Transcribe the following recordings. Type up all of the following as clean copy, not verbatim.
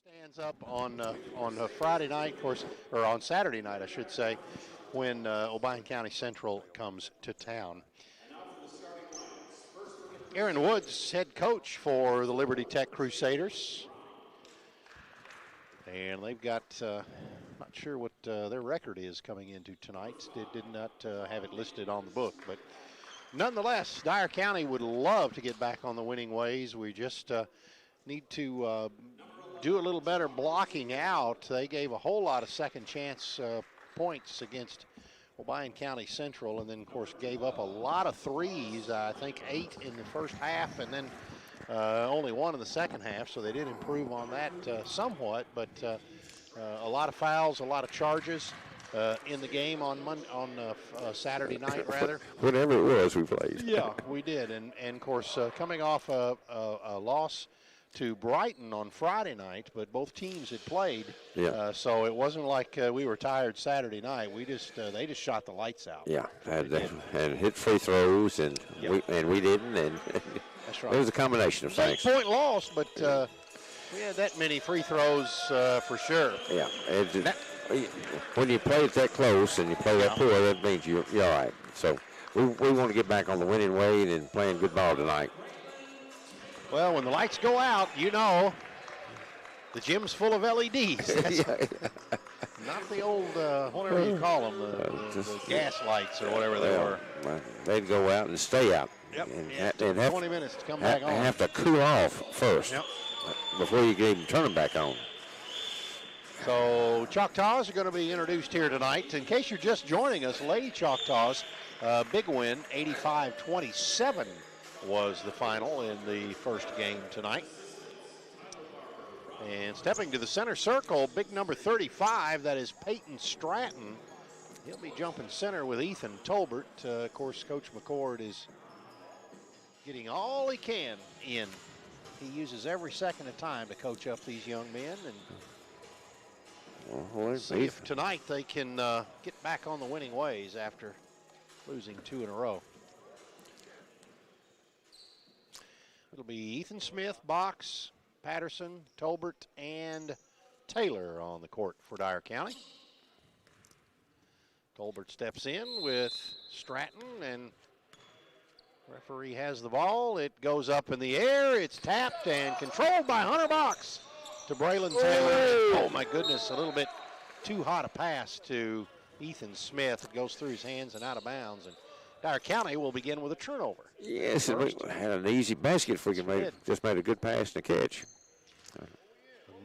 Stands up on Friday night, of course, or on Saturday night, I should say, when Obion County Central comes to town. Aaron Woods, head coach for the Liberty Tech Crusaders. And they've got, not sure what their record is coming into tonight. Did not have it listed on the book. But nonetheless, Dyer County would love to get back on the winning ways. We just need to do a little better blocking out. They gave a whole lot of second chance points against Obion County Central, and then, of course, gave up a lot of threes. I think 8 in the first half, and then only 1 in the second half, so they did improve on that somewhat. But a lot of fouls, a lot of charges in the game on Saturday night, rather. Whatever it was, we played. Yeah, we did. And of course, coming off a loss to Brighton on Friday night, but both teams had played. Yeah. So it wasn't like we were tired Saturday night. We just they just shot the lights out. Yeah, had hit free throws, and we didn't. And that's right. It was a combination of things. 8-point loss, but we had that many free throws for sure. Yeah. When you play it that close and you play that poor, that means you're all right. So we want to get back on the winning way and playing good ball tonight. Well, when the lights go out, you know, the gym's full of LEDs. Not the old, whatever you call them, the gas lights or whatever they were. They'd go out and stay out. Yep. And have 20 minutes to come back on. Have to cool off first before you can even turn them back on. So Choctaws are going to be introduced here tonight. In case you're just joining us, Lady Choctaws, big win, 85-27. Was the final in the first game tonight. And stepping to the center circle, big number 35, that is Peyton Stratton. He'll be jumping center with Ethan Tolbert. Of course, Coach McCord is getting all he can in. He uses every second of time to coach up these young men. And see if tonight they can get back on the winning ways after losing 2 in a row. It'll be Ethan Smith, Box, Patterson, Tolbert, and Taylor on the court for Dyer County. Tolbert steps in with Stratton, and referee has the ball. It goes up in the air. It's tapped and controlled by Hunter Box to Braylon Taylor. Oh, my goodness, a little bit too hot a pass to Ethan Smith. It goes through his hands and out of bounds. And Dyer County will begin with a turnover. Yes, and we had an easy basket if we could just made a good pass and a catch.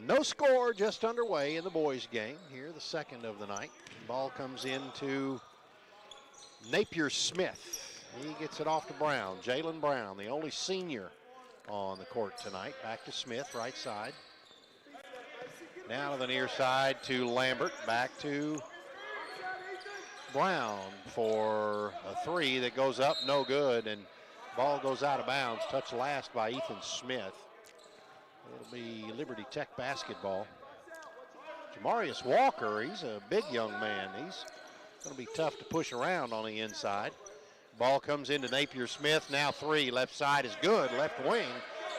No score, just underway in the boys' game here, the second of the night. Ball comes into Napier Smith. He gets it off to Brown. Jalen Brown, the only senior on the court tonight. Back to Smith, right side. Now to the near side to Lambert. Back to Brown for a 3 that goes up, no good, and ball goes out of bounds. Touched last by Ethan Smith. It'll be Liberty Tech basketball. Jamarius Walker, he's a big young man. He's going to be tough to push around on the inside. Ball comes into Napier Smith, now 3. Left side is good, left wing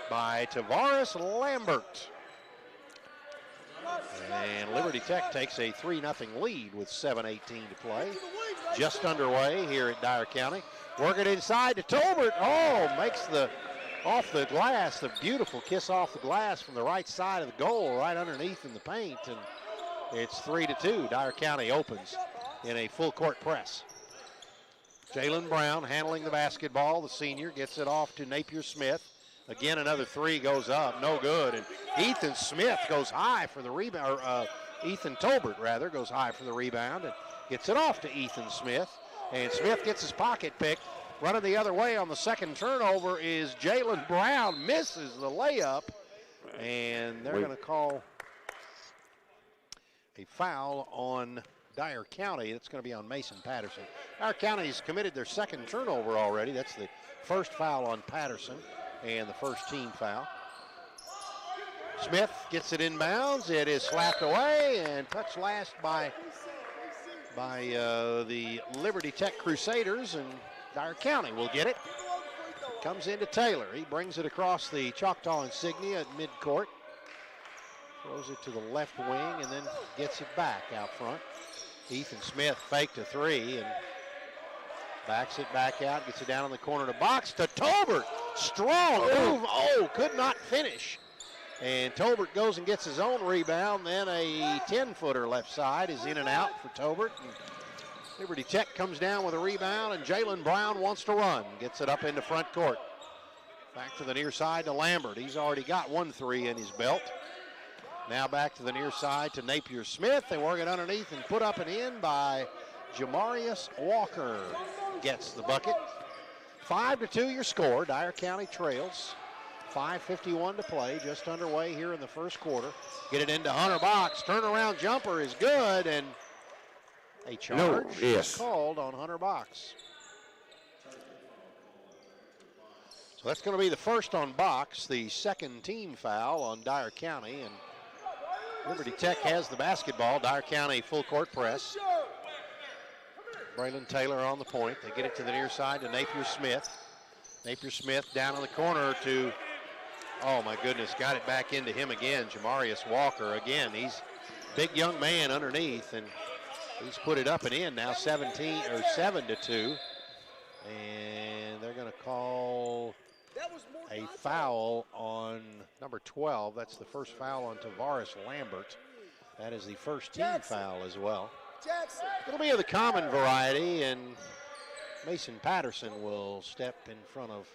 by Tavares Lambert. And Liberty Tech takes a 3-0 lead with 7:18 to play. Just underway here at Dyer County. Working inside to Tolbert. Oh, makes off the glass, the beautiful kiss off the glass from the right side of the goal, right underneath in the paint. And it's 3-2. Dyer County opens in a full court press. Jalen Brown handling the basketball. The senior gets it off to Napier Smith. Again, another 3 goes up, no good. And Ethan Smith goes high for the rebound, or Ethan Tolbert, rather, goes high for the rebound and gets it off to Ethan Smith. And Smith gets his pocket picked. Running the other way on the second turnover is Jalen Brown, misses the layup. And they're going to call a foul on Dyer County. It's going to be on Mason Patterson. Dyer County's committed their second turnover already. That's the first foul on Patterson and the first team foul. Smith gets it inbounds. It is slapped away and touched last by the Liberty Tech Crusaders, and Dyer County will get it. Comes into Taylor. He brings it across the Choctaw insignia at midcourt. Throws it to the left wing and then gets it back out front. Ethan Smith faked a three and backs it back out, gets it down in the corner of the box to Tolbert. Strong move. Oh, could not finish. And Tolbert goes and gets his own rebound. Then a 10-footer left side is in and out for Tolbert. And Liberty Tech comes down with a rebound, and Jalen Brown wants to run. Gets it up into front court. Back to the near side to Lambert. He's already got 1 3 in his belt. Now back to the near side to Napier Smith. They work it underneath and put up and in by Jamarius Walker. Gets the bucket. 5-2 your score. Dyer County trails. 5:51 to play, just underway here in the first quarter. Get it into Hunter Box. Turnaround jumper is good, and a charge is called on Hunter Box. So that's going to be the first on Box, the second team foul on Dyer County, and Liberty Tech has the basketball. Dyer County full court press. Braylon Taylor on the point. They get it to the near side to Napier Smith. Napier Smith down in the corner to, oh my goodness, got it back into him again. Jamarius Walker again. He's a big young man underneath, and he's put it up and in now. 7-2, and they're going to call a foul on number 12. That's the first foul on Tavares Lambert. That is the first team foul as well. It'll be of the common variety, and Mason Patterson will step in front of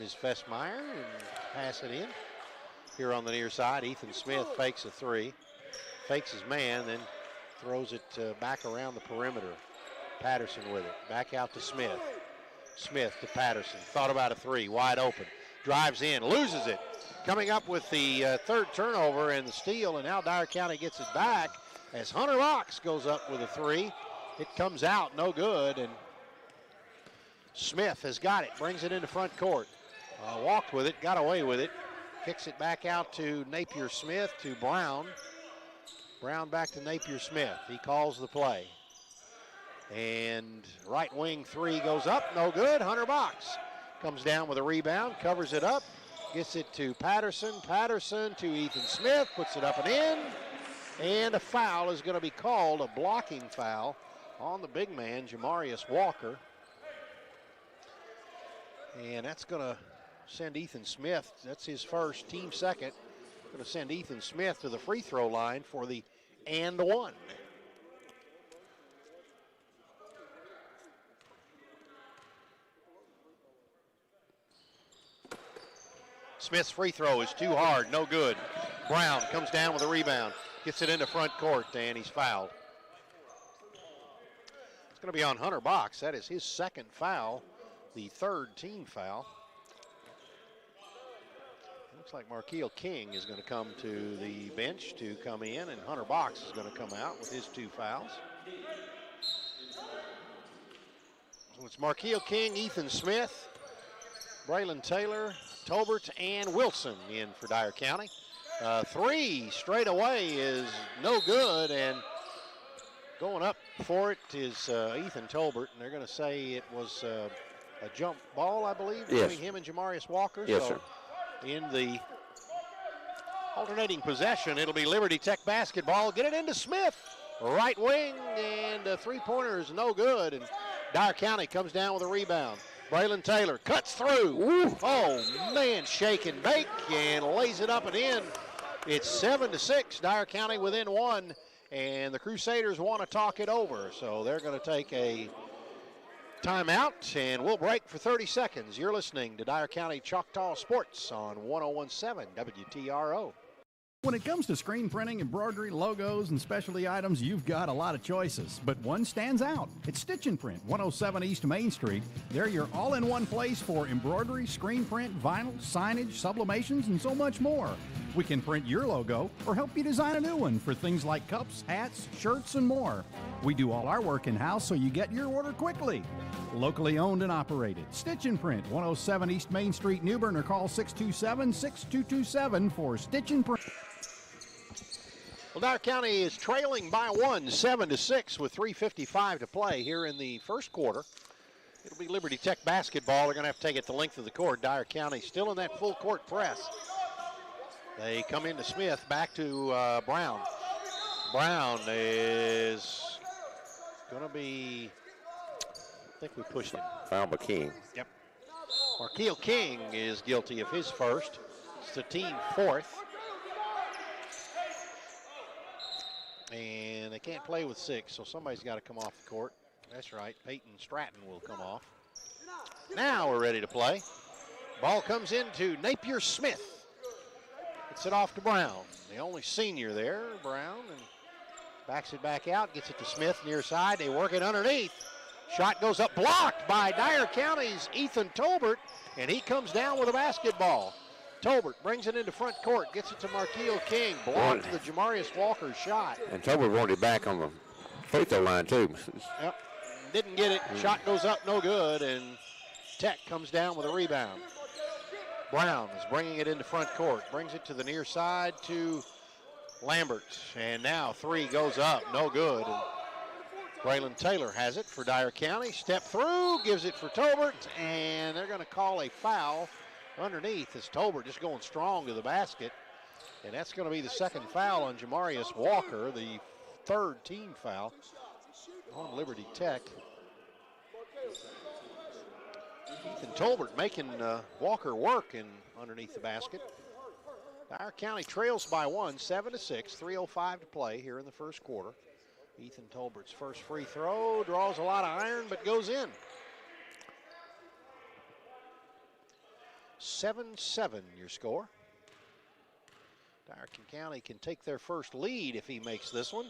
Ms. Fessmeyer and pass it in. Here on the near side, Ethan Smith fakes a three, fakes his man, then throws it back around the perimeter. Patterson with it, back out to Smith. Smith to Patterson, thought about a three, wide open. Drives in, loses it. Coming up with the third turnover and the steal, and now Dyer County gets it back as Hunter Box goes up with a three. It comes out, no good, and Smith has got it, brings it into front court. Walked with it, got away with it. Kicks it back out to Napier Smith to Brown. Brown back to Napier Smith. He calls the play. And right wing three goes up, no good. Hunter Box comes down with a rebound, covers it up, gets it to Patterson. Patterson to Ethan Smith, puts it up and in. And a foul is going to be called, a blocking foul on the big man, Jamarius Walker. And that's going to send Ethan Smith, that's his first, team second. Going to send Ethan Smith to the free throw line for the and one. Smith's free throw is too hard, no good. Brown comes down with a rebound, gets it into front court, and he's fouled. It's going to be on Hunter Box. That is his second foul, the third team foul. Looks like Markeil King is going to come to the bench to come in, and Hunter Box is going to come out with his two fouls. So it's Markeil King, Ethan Smith, Braylon Taylor, Tolbert, and Wilson in for Dyer County. Three straight away is no good, and going up for it is Ethan Tolbert, and they're going to say it was a jump ball, I believe, between him and Jamarius Walker. Yes, so sir. In the alternating possession, it'll be Liberty Tech basketball. Get it into Smith, right wing, and a three-pointer is no good, and Dyer County comes down with a rebound. Braylon Taylor cuts through. Ooh. Oh, man, shake and bake, and lays it up and in. It's 7-6, Dyer County within one, and the Crusaders want to talk it over, so they're going to take a timeout, and we'll break for 30 seconds. You're listening to Dyer County Choctaw Sports on 101.7 WTRO. When it comes to screen printing, embroidery, logos, and specialty items, you've got a lot of choices, but one stands out. It's Stitch and Print, 107 East Main Street. They're your all-in-one place for embroidery, screen print, vinyl, signage, sublimations, and so much more. We can print your logo or help you design a new one for things like cups, hats, shirts, and more. We do all our work in-house so you get your order quickly. Locally owned and operated. Stitch and Print, 107 East Main Street, New Bern, or call 627-6227 for Stitch and Print. Well, Dyer County is trailing by one, 7-6, with 3:55 to play here in the first quarter. It'll be Liberty Tech basketball. They're going to have to take it the length of the court. Dyer County still in that full court press. They come into Smith, back to Brown. Brown is going to be, I think we pushed him. Foul by King. Yep. Marquille King is guilty of his first. It's the team fourth. And they can't play with 6, so somebody's got to come off the court. That's right, Peyton Stratton will come off. Now we're ready to play. Ball comes into Napier Smith. Gets it off to Brown, the only senior there, Brown, and backs it back out, gets it to Smith near side. They work it underneath. Shot goes up, blocked by Dyer County's Ethan Tolbert, and he comes down with a basketball. Tolbert brings it into front court, gets it to Marquille King, blocked the Jamarius Walker shot. And Tolbert wanted it back on the free throw line too. Yep, didn't get it. Shot goes up, no good, and Tech comes down with a rebound. Brown is bringing it into front court, brings it to the near side to Lambert, and now 3 goes up, no good. And Braylon Taylor has it for Dyer County. Step through, gives it for Tolbert, and they're going to call a foul underneath as Tolbert just going strong to the basket. And that's going to be the second foul on Jamarius Walker, the 3rd team foul on Liberty Tech. Ethan Tolbert making Walker work in underneath the basket. Dyer County trails by 1, 7-6, 3:05 to play here in the first quarter. Ethan Tolbert's first free throw draws a lot of iron, but goes in. 7-7 your score. Dyer County can take their first lead if he makes this one.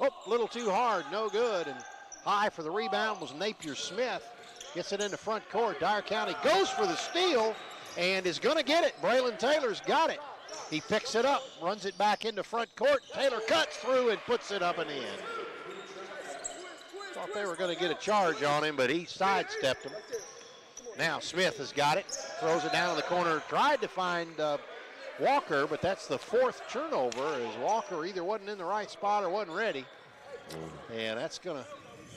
Oh, a little too hard, no good. And high for the rebound was Napier Smith. Gets it into front court. Dyer County goes for the steal and is going to get it. Braylon Taylor's got it. He picks it up, runs it back into front court. Taylor cuts through and puts it up and in. Thought they were going to get a charge on him, but he sidestepped him. Now Smith has got it, throws it down in the corner, tried to find Walker, but that's the 4th turnover as Walker either wasn't in the right spot or wasn't ready. And that's going to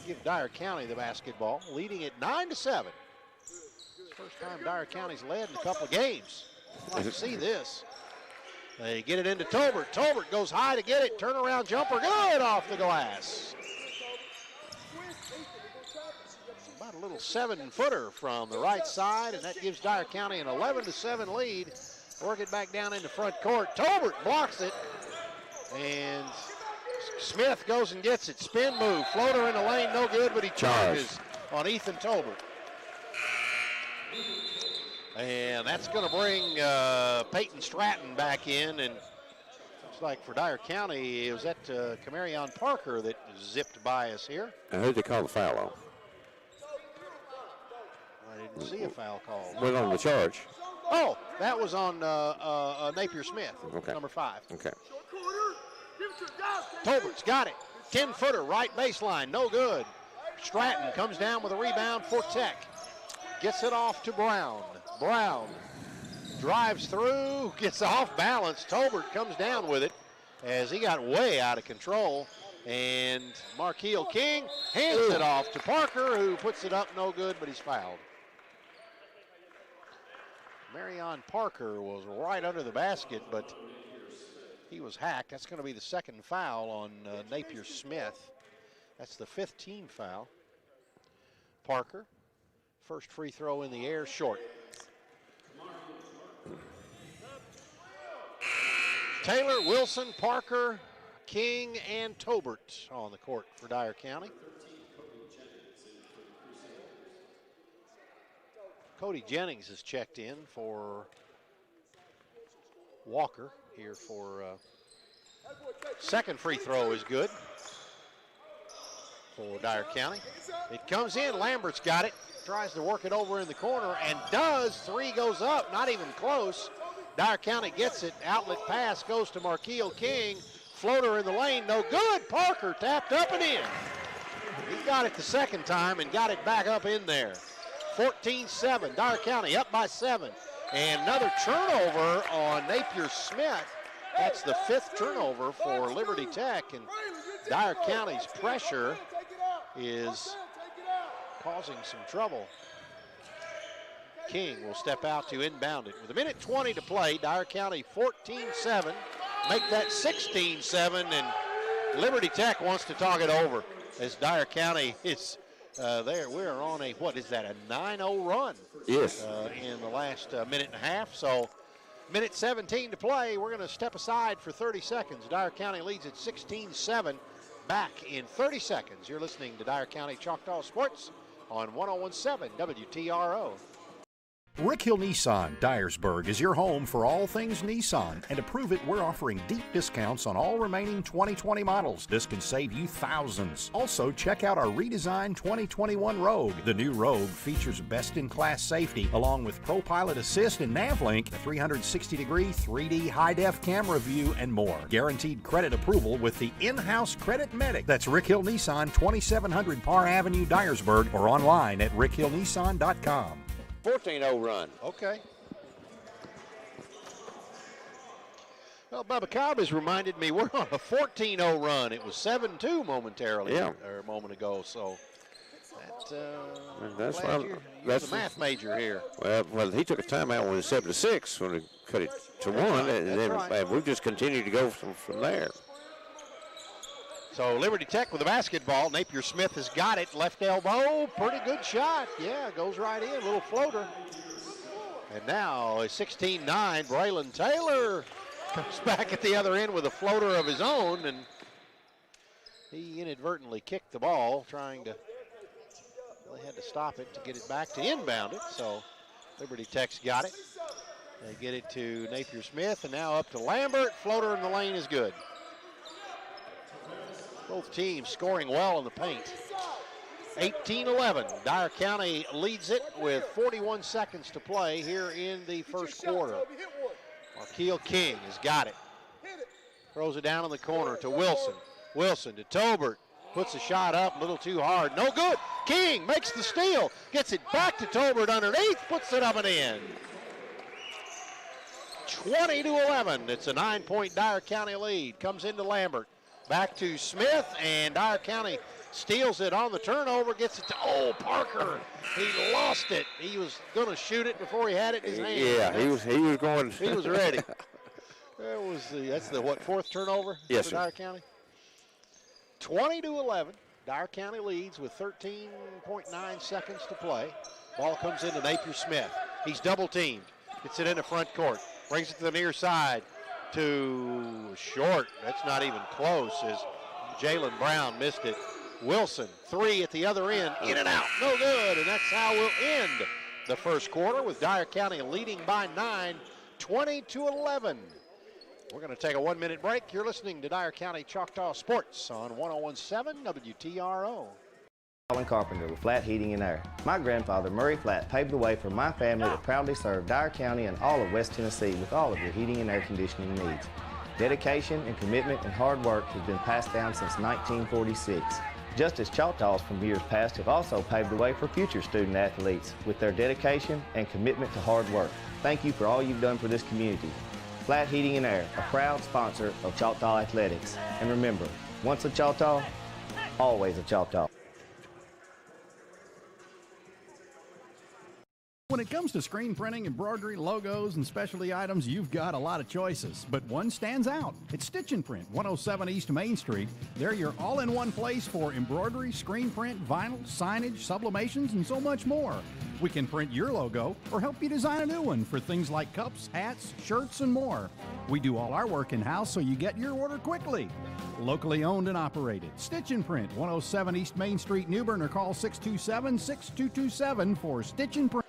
give Dyer County the basketball, leading it 9-7. First time Dyer County's led in a couple of games. I'd like to see this. They get it into Tolbert. Tolbert goes high to get it. Turnaround jumper, good off the glass. About a little 7-footer from the right side, and that gives Dyer County an 11-7 lead. Work it back down into front court. Tolbert blocks it, and Smith goes and gets it. Spin move, floater in the lane, no good, but he charges on Ethan Tolbert. And that's going to bring Peyton Stratton back in, and looks like for Dyer County, it was that Camarion Parker that zipped by us here. And who'd they call the foul on? I didn't see a foul call. Went on the charge. Oh, that was on Napier Smith, number 5. Okay. Tolbert's got it. 10-footer, right baseline, no good. Stratton comes down with a rebound for Tech. Gets it off to Brown. Brown drives through, gets off balance. Tolbert comes down with it as he got way out of control. And Marquille King hands it off to Parker, who puts it up, no good, but he's fouled. Marion Parker was right under the basket, but he was hacked. That's going to be the second foul on Napier Smith. That's the 5th team foul. Parker, first free throw in the air, short. Taylor, Wilson, Parker, King, and Tolbert on the court for Dyer County. Cody Jennings has checked in for Walker here for second free throw is good for Dyer County. It comes in, Lambert's got it, tries to work it over in the corner and does. 3 goes up, not even close. Dyer County gets it, outlet pass goes to Marquille King, floater in the lane, no good. Parker tapped up and in. He got it the second time and got it back up in there. 14-7, Dyer County up by 7. And another turnover on Napier Smith. That's the 5th turnover for Liberty Tech, and Dyer County's pressure is causing some trouble. King will step out to inbound it. With 1:20 to play, Dyer County 14-7. Make that 16-7, and Liberty Tech wants to talk it over as Dyer County is there. We're on a, what is that, a 9-0 run? Yes. In the last minute and a half. So 1:17 to play. We're going to step aside for 30 seconds. Dyer County leads at 16-7. Back in 30 seconds. You're listening to Dyer County Choctaw Sports on 101.7 WTRO. Rick Hill Nissan, Dyersburg, is your home for all things Nissan, and to prove it, we're offering deep discounts on all remaining 2020 models. This can save you thousands. Also, check out our redesigned 2021 Rogue. The new Rogue features best-in-class safety, along with ProPilot Assist and NavLink, a 360-degree 3D high-def camera view, and more. Guaranteed credit approval with the in-house Credit Medic. That's Rick Hill Nissan, 2700 Parr Avenue, Dyersburg, or online at rickhillnissan.com. 14-0 run. Okay. Well, Bubba Cobb has reminded me we're on a 14-0 run. It was 7-2 momentarily, or a moment ago. So that's you're the math major here. Well, he took a timeout when it was 7-6 when he cut it to 1, and then we've just continued to go from there. So Liberty Tech with the basketball. Napier Smith has got it. Left elbow. Pretty good shot. Yeah, goes right in. Little floater. And now a 16-9. Braylon Taylor comes back at the other end with a floater of his own. And he inadvertently kicked the ball, trying to, they had to stop it to get it back to inbound it. So Liberty Tech's got it. They get it to Napier Smith, and now up to Lambert. Floater in the lane is good. Both teams scoring well in the paint. 18-11. Dyer County leads it with 41 seconds to play here in the first quarter. Markeel King has got it. Throws it down in the corner to Wilson. Wilson to Tolbert. Puts the shot up a little too hard. No good. King makes the steal. Gets it back to Tolbert underneath. Puts it up and in. 20-11. It's a 9-point Dyer County lead. Comes into Lambert. Back to Smith, and Dyer County steals it on the turnover, gets it to, Parker. He lost it. He was going to shoot it before he had it in his hand. Yeah, he was going. He was ready. That's the fourth turnover for Dyer County? 20-11. Dyer County leads with 13.9 seconds to play. Ball comes into Napier Smith. He's double teamed. Gets it in the front court. Brings it to the near side. To short. That's not even close as Jalen Brown missed it. Wilson, 3 at the other end, in and out. No good, and that's how we'll end the first quarter with Dyer County leading by 9, 20-11. We're going to take a 1-minute break. You're listening to Dyer County Choctaw Sports on 101.7 WTRO. Colin Carpenter with Flat Heating and Air. My grandfather, Murray Flat, paved the way for my family to proudly serve Dyer County and all of West Tennessee with all of your heating and air conditioning needs. Dedication and commitment and hard work has been passed down since 1946. Just as Choctaws from years past have also paved the way for future student athletes with their dedication and commitment to hard work. Thank you for all you've done for this community. Flat Heating and Air, a proud sponsor of Choctaw Athletics. And remember, once a Choctaw, always a Choctaw. When it comes to screen printing, embroidery, logos, and specialty items, you've got a lot of choices, but one stands out. It's Stitch & Print, 107 East Main Street. They're your all-in-one place for embroidery, screen print, vinyl, signage, sublimations, and so much more. We can print your logo or help you design a new one for things like cups, hats, shirts, and more. We do all our work in-house so you get your order quickly. Locally owned and operated. Stitch & Print, 107 East Main Street, New Bern, or call 627-6227 for Stitch & Print.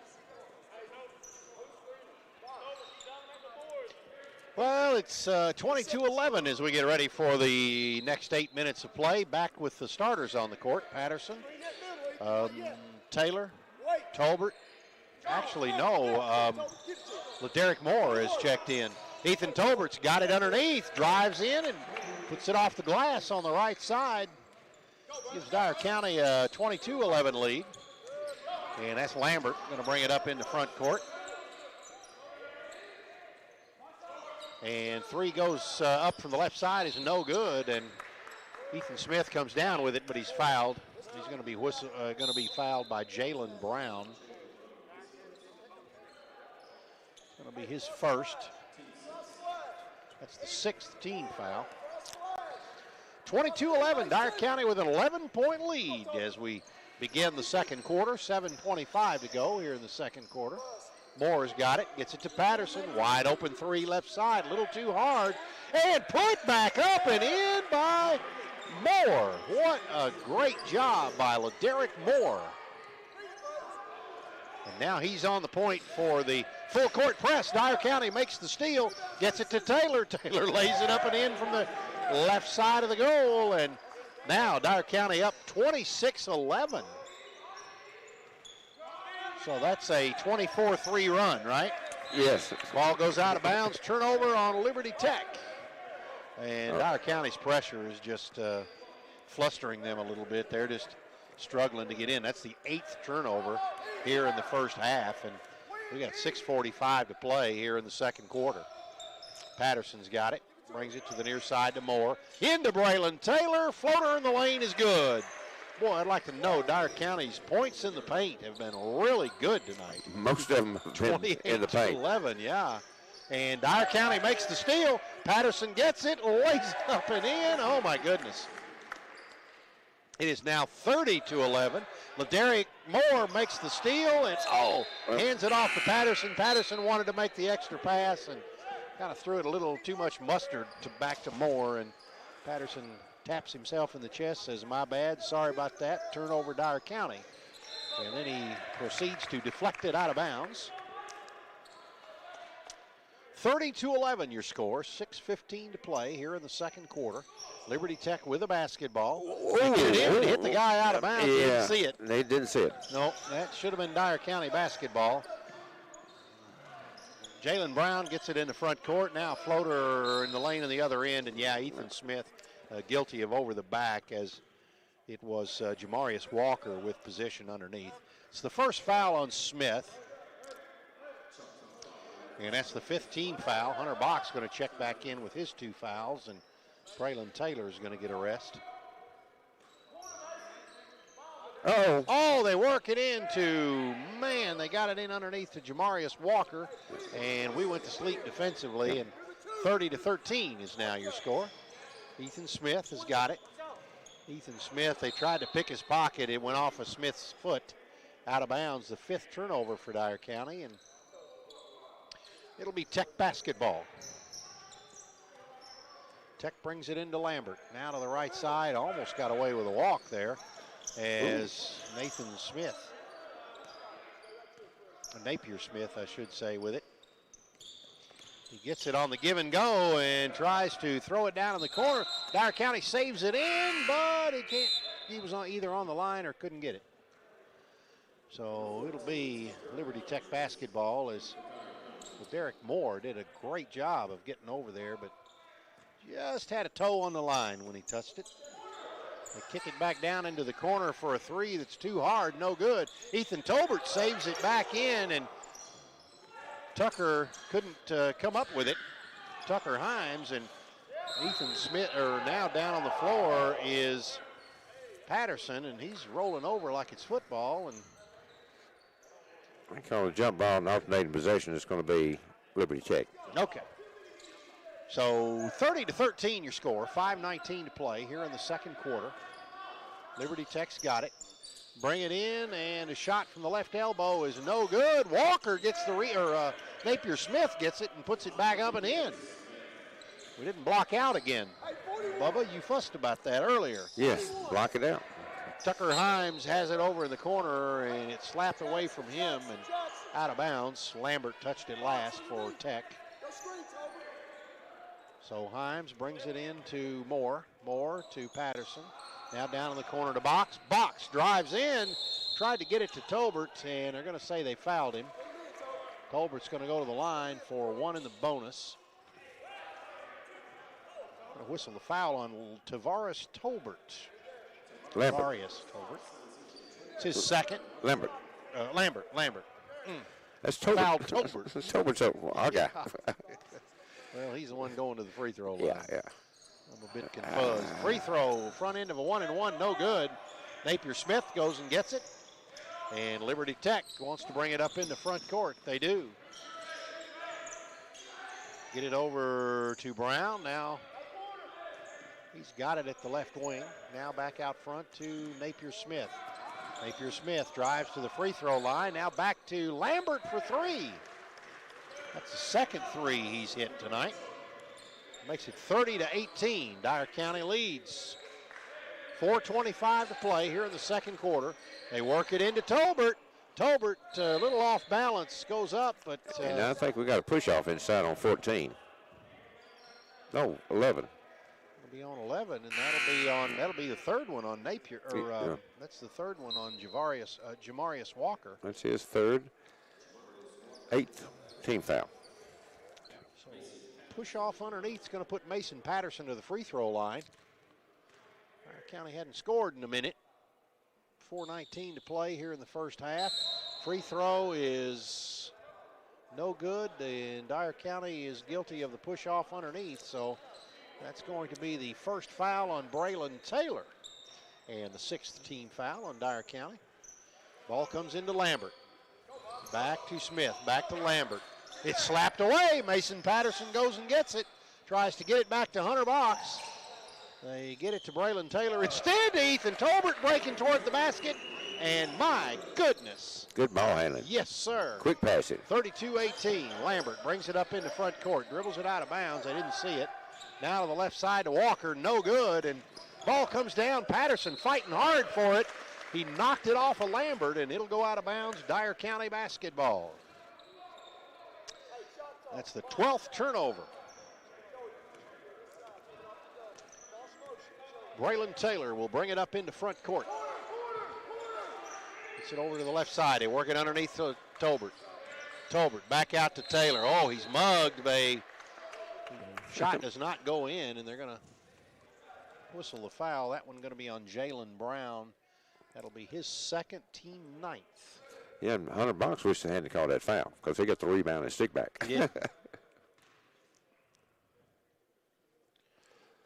Well, it's 22-11 as we get ready for the next 8 minutes of play. Back with the starters on the court. Patterson, Taylor, Tolbert. Actually, no. Derek Moore has checked in. Ethan Tolbert's got it underneath, drives in and puts it off the glass on the right side. Gives Dyer County a 22-11 lead. And that's Lambert going to bring it up in the front court. And 3 goes up from the left side is no good, and Ethan Smith comes down with it, but he's fouled. He's going to be fouled by Jalen Brown. Be his first. That's the 6th team foul. 22-11, Dyer County with an 11-point lead as we begin the second quarter. 7:25 to go here in the second quarter. Moore's got it, gets it to Patterson. Wide open three left side, a little too hard. And put back up and in by Moore. What a great job by LaDerrick Moore. And now he's on the point for the full court press. Dyer County makes the steal, gets it to Taylor. Taylor lays it up and in from the left side of the goal. And now Dyer County up 26-11. So that's a 24-3 run, right? Yes. Ball goes out of bounds. Turnover on Liberty Tech. And Dyer County's pressure is just flustering them a little bit. They're just struggling to get in. That's the 8th turnover here in the first half. And we got 6:45 to play here in the second quarter. Patterson's got it. Brings it to the near side to Moore. Into Braylon Taylor. Floater in the lane is good. Boy, I'd like to know Dyer County's points in the paint have been really good tonight. Most of them have been in the paint. 28-11, yeah. And Dyer County makes the steal. Patterson gets it, lays it up and in. Oh, my goodness. It is now 30-11. LaDerrick Moore makes the steal and, hands it off to Patterson. Patterson wanted to make the extra pass and kind of threw it a little too much mustard back to Moore. And Patterson taps himself in the chest, says, my bad, sorry about that. Turnover Dyer County. And then he proceeds to deflect it out of bounds. 30-11 your score, 6:15 to play here in the second quarter. Liberty Tech with a basketball. Hit the guy out of bounds, didn't see it. They didn't see it. No, that should have been Dyer County basketball. Jalen Brown gets it in the front court. Now floater in the lane on the other end, and yeah, Ethan Smith guilty of over the back as it was Jamarius Walker with position underneath. It's the first foul on Smith. And that's the 5th team foul. Hunter Box going to check back in with his 2 fouls, and Braylon Taylor is going to get a rest. Oh, they work it into, man, they got it in underneath to Jamarius Walker, and we went to sleep defensively, and 30-13 is now your score. Ethan Smith has got it. Ethan Smith, they tried to pick his pocket. It went off of Smith's foot out of bounds. The 5th turnover for Dyer County, and it'll be Tech basketball. Tech brings it into Lambert. Now to the right side, almost got away with a walk there as Nathan Smith, Napier Smith, I should say, with it. He gets it on the give and go and tries to throw it down in the corner. Dyer County saves it in, but he can't. He was either on the line or couldn't get it. So it'll be Liberty Tech basketball as Derek Moore did a great job of getting over there, but just had a toe on the line when he touched it. They kick it back down into the corner for a 3 that's too hard, no good. Ethan Tolbert saves it back in, and Tucker couldn't come up with it. Tucker Himes, and Ethan Smith, or now down on the floor is Patterson, and he's rolling over like it's football. And I call it a jump ball and alternating possession. It's going to be Liberty Tech. Okay. So 30-13 your score, 5:19 to play here in the second quarter. Liberty Tech's got it. Bring it in, and a shot from the left elbow is no good. Walker gets the Napier Smith gets it and puts it back up and in. We didn't block out again. Bubba, you fussed about that earlier. Yes, block it out. Tucker Himes has it over in the corner, and it slapped away from him and out of bounds. Lambert touched it last for Tech. So Himes brings it in to Moore. Moore to Patterson. Now down in the corner to Box. Box drives in, tried to get it to Tolbert, and they're going to say they fouled him. Tolbert's going to go to the line for 1 in the bonus. Going to whistle the foul on Tavares Tolbert. Lambert. Tavarius Tolbert. It's his second. Lambert. Lambert. That's Tolbert. Fouled Tolbert. That's Tolbert's okay. Well, he's the one going to the free throw line. Yeah. I'm a bit confused. Free throw, front end of a 1-and-1, no good. Napier Smith goes and gets it. And Liberty Tech wants to bring it up into front court. They do. Get it over to Brown. Now he's got it at the left wing. Now back out front to Napier Smith. Napier Smith drives to the free throw line. Now back to Lambert for three. That's the second three he's hit tonight. Makes it 30-18. Dyer County leads. 4:25 to play here in the second quarter. They work it into Tolbert. Tolbert, a little off balance, goes up, but... and I think we got a push-off inside on 14. No, 11. It'll be on 11, and that'll be the third one on Napier, or that's the third one on Jamarius Walker. That's his third, 8th team foul. So push off underneath is going to put Mason Patterson to the free throw line. Dyer County hadn't scored in a minute. 4:19 to play here in the first half. Free throw is no good, and Dyer County is guilty of the push off underneath, so that's going to be the first foul on Braylon Taylor and the 6th team foul on Dyer County. Ball comes into Lambert. Back to Smith, back to Lambert. It's slapped away. Mason Patterson goes and gets it. Tries to get it back to Hunter Box. They get it to Braylon Taylor. Instead to Ethan Tolbert, breaking toward the basket. And my goodness. Good ball handling. Yes, sir. Quick passing. 32-18. Lambert brings it up into front court. Dribbles it out of bounds. I didn't see it. Now to the left side to Walker. No good. And ball comes down. Patterson fighting hard for it. He knocked it off of Lambert, and it'll go out of bounds. Dyer County basketball. That's the 12th turnover. Braylon Taylor will bring it up into front court. Gets it over to the left side. They work it underneath to Tolbert. Tolbert back out to Taylor. Oh, he's mugged. Shot does not go in, and they're going to whistle the foul. That one going to be on Jalen Brown. That'll be his second, team 9th. Yeah, and Hunter Box wished they hadn't called that foul because they got the rebound and stick back. Yeah.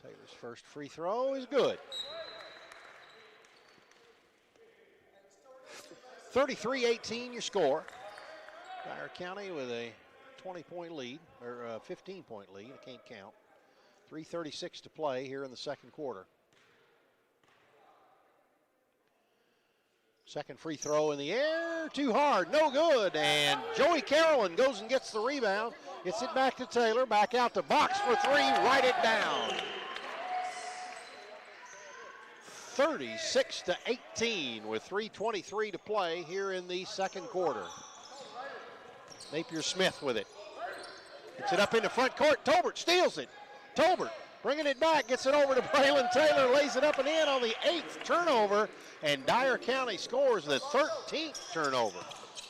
Taylor's first free throw is good. 33-18 your score. Dyer County with a 20-point lead, or a 15-point lead. I can't count. 3:36 to play here in the second quarter. Second free throw in the air, too hard, no good. And Joey Carolyn goes and gets the rebound. Gets it back to Taylor, back out to Box for three, write it down. 36-18 with 3:23 to play here in the second quarter. Napier Smith with it. Gets it up into front court. Tolbert steals it. Tolbert bringing it back, gets it over to Braylon Taylor, lays it up and in on the 8th turnover, and Dyer County scores the 13th turnover.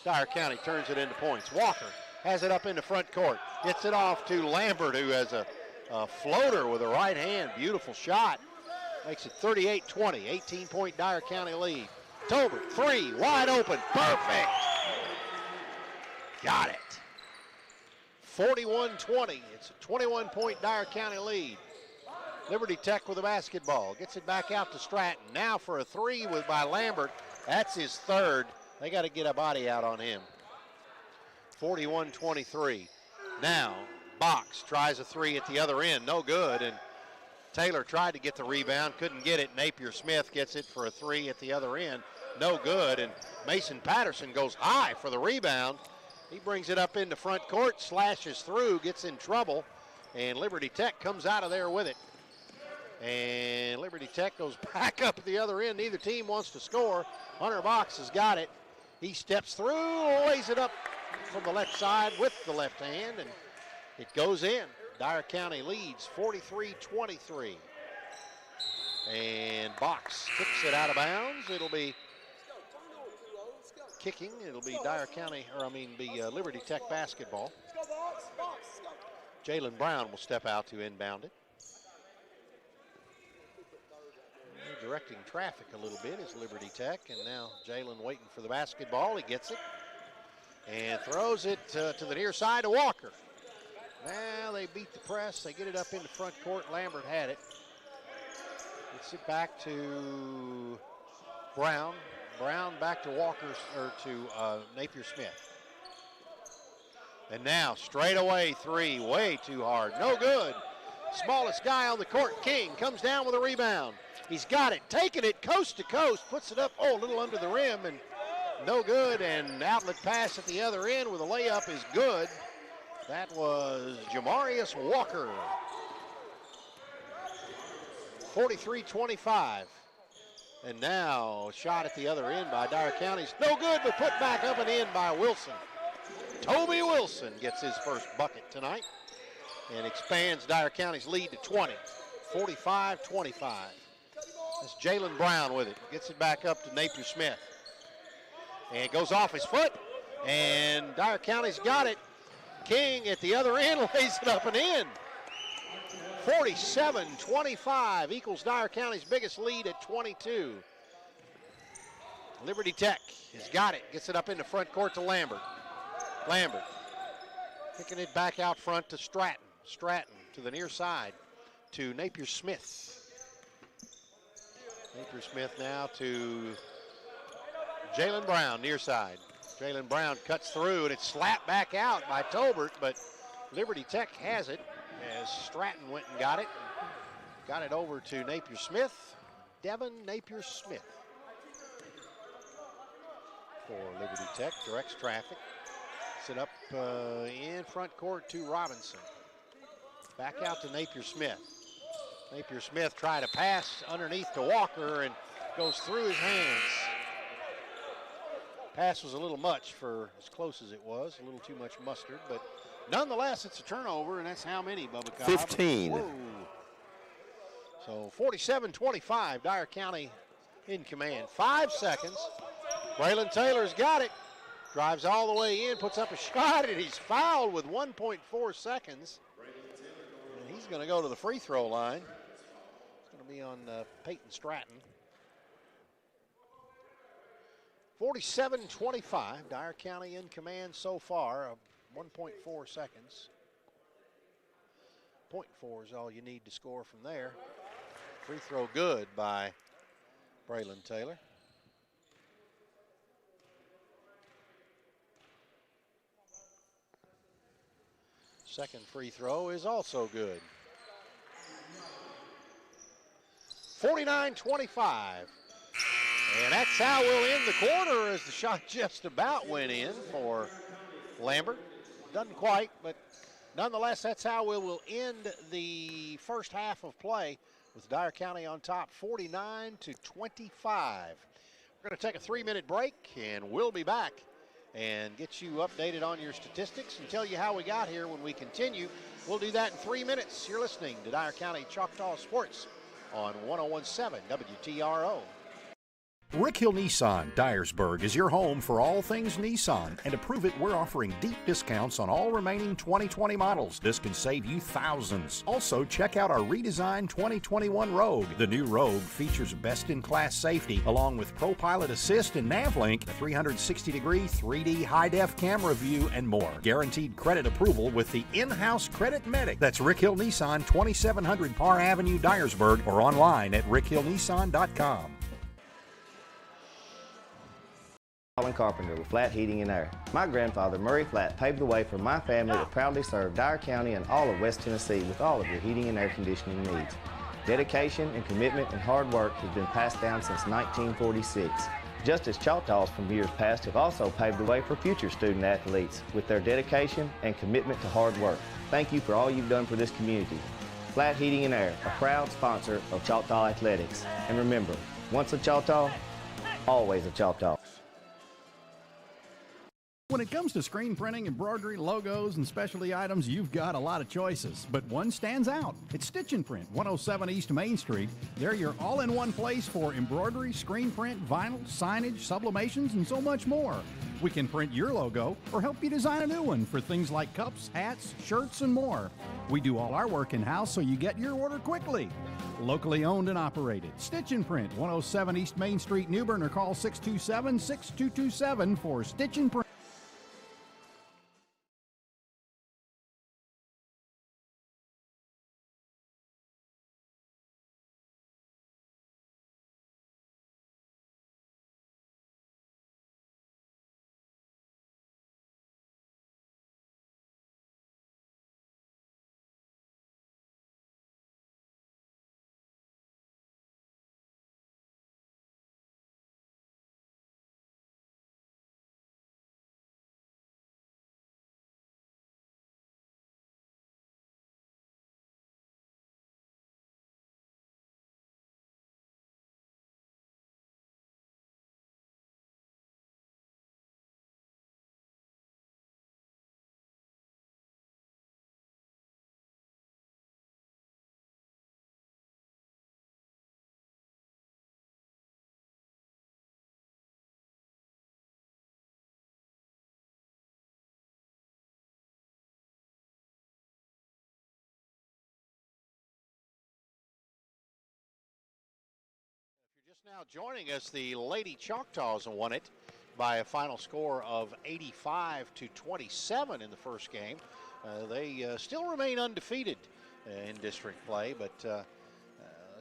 Dyer County turns it into points. Walker has it up into front court. Gets it off to Lambert, who has a floater with a right hand. Beautiful shot. Makes it 38-20, 18-point Dyer County lead. Tolbert, three, wide open, perfect. Got it. 41-20, it's a 21-point Dyer County lead. Liberty Tech with the basketball. Gets it back out to Stratton. Now for a three by Lambert. That's his third. They got to get a body out on him. 41-23. Now Box tries a three at the other end. No good. And Taylor tried to get the rebound. Couldn't get it. Napier Smith gets it for a three at the other end. No good. And Mason Patterson goes high for the rebound. He brings it up into front court, slashes through, gets in trouble, and Liberty Tech comes out of there with it. And Liberty Tech goes back up at the other end. Neither team wants to score. Hunter Box has got it. He steps through, lays it up from the left side with the left hand, and it goes in. Dyer County leads 43-23. And Box kicks it out of bounds. It'll be kicking. It'll be Liberty Tech basketball. Jalen Brown will step out to inbound it. They're directing traffic a little bit is Liberty Tech, and now Jalen waiting for the basketball. He gets it and throws it to the near side to Walker. Now they beat the press. They get it up into front court. Lambert had it. Gets it back to Brown. Brown back to Napier Smith. And now straight away three, way too hard, no good. Smallest guy on the court, King, comes down with a rebound. He's got it, taking it coast to coast, puts it up, a little under the rim, and no good. And outlet pass at the other end with a layup is good. That was Jamarius Walker. 43-25. And now a shot at the other end by Dyer County. No good, but put back up and in by Wilson. Toby Wilson gets his first bucket tonight and expands Dyer County's lead to 20. 45-25. That's Jalen Brown with it. Gets it back up to Napier Smith. And it goes off his foot. And Dyer County's got it. King at the other end lays it up and in. 47-25 equals Dyer County's biggest lead at 22. Liberty Tech has got it. Gets it up in the front court to Lambert. Lambert kicking it back out front to Stratton. Stratton to the near side to Napier Smith. Napier Smith now to Jalen Brown, near side. Jalen Brown cuts through, and it's slapped back out by Tolbert, but Liberty Tech has it as Stratton went and got it. Got it over to Napier Smith. Devin Napier Smith for Liberty Tech, directs traffic. Set up in front court to Robinson. Back out to Napier Smith. Napier Smith tried to pass underneath to Walker and goes through his hands. Pass was a little much for as close as it was, a little too much mustard, but nonetheless, it's a turnover, and that's how many, Bubba Cobb? 15. Whoa. So 47-25, Dyer County in command. 5 seconds. Braylon Taylor's got it. Drives all the way in, puts up a shot, and he's fouled with 1.4 seconds. And he's going to go to the free throw line. It's going to be on Peyton Stratton. 47-25, Dyer County in command so far, 1.4 seconds. 0.4 is all you need to score from there. Free throw good by Braylon Taylor. Second free throw is also good. 49-25. And that's how we'll end the quarter, as the shot just about went in for Lambert. Doesn't quite, but nonetheless, that's how we will end the first half of play with Dyer County on top, 49-25. We're going to take a 3-minute break, and we'll be back and get you updated on your statistics and tell you how we got here when we continue. We'll do that in 3 minutes. You're listening to Dyer County Choctaw Sports on 101.7 WTRO. Rick Hill Nissan, Dyersburg, is your home for all things Nissan, and to prove it, we're offering deep discounts on all remaining 2020 models. This can save you thousands. Also, check out our redesigned 2021 Rogue. The new Rogue features best-in-class safety, along with ProPilot Assist and NavLink, a 360-degree 3D high-def camera view, and more. Guaranteed credit approval with the in-house Credit Medic. That's Rick Hill Nissan, 2700 Parr Avenue, Dyersburg, or online at rickhillnissan.com. Colin Carpenter with Flat Heating and Air. My grandfather, Murray Flat, paved the way for my family to proudly serve Dyer County and all of West Tennessee with all of your heating and air conditioning needs. Dedication and commitment and hard work has been passed down since 1946. Just as Choctaws from years past have also paved the way for future student athletes with their dedication and commitment to hard work. Thank you for all you've done for this community. Flat Heating and Air, a proud sponsor of Choctaw Athletics. And remember, once a Choctaw, always a Choctaw. When it comes to screen printing, embroidery, logos, and specialty items, you've got a lot of choices, but one stands out. It's Stitch and Print, 107 East Main Street. They're your all-in-one place for embroidery, screen print, vinyl, signage, sublimations, and so much more. We can print your logo or help you design a new one for things like cups, hats, shirts, and more. We do all our work in-house so you get your order quickly. Locally owned and operated. Stitch and Print, 107 East Main Street, New Bern, or call 627-6227 for Stitch and Print. Just now joining us, the Lady Choctaws won it by a final score of 85-27 in the first game. They still remain undefeated in district play, but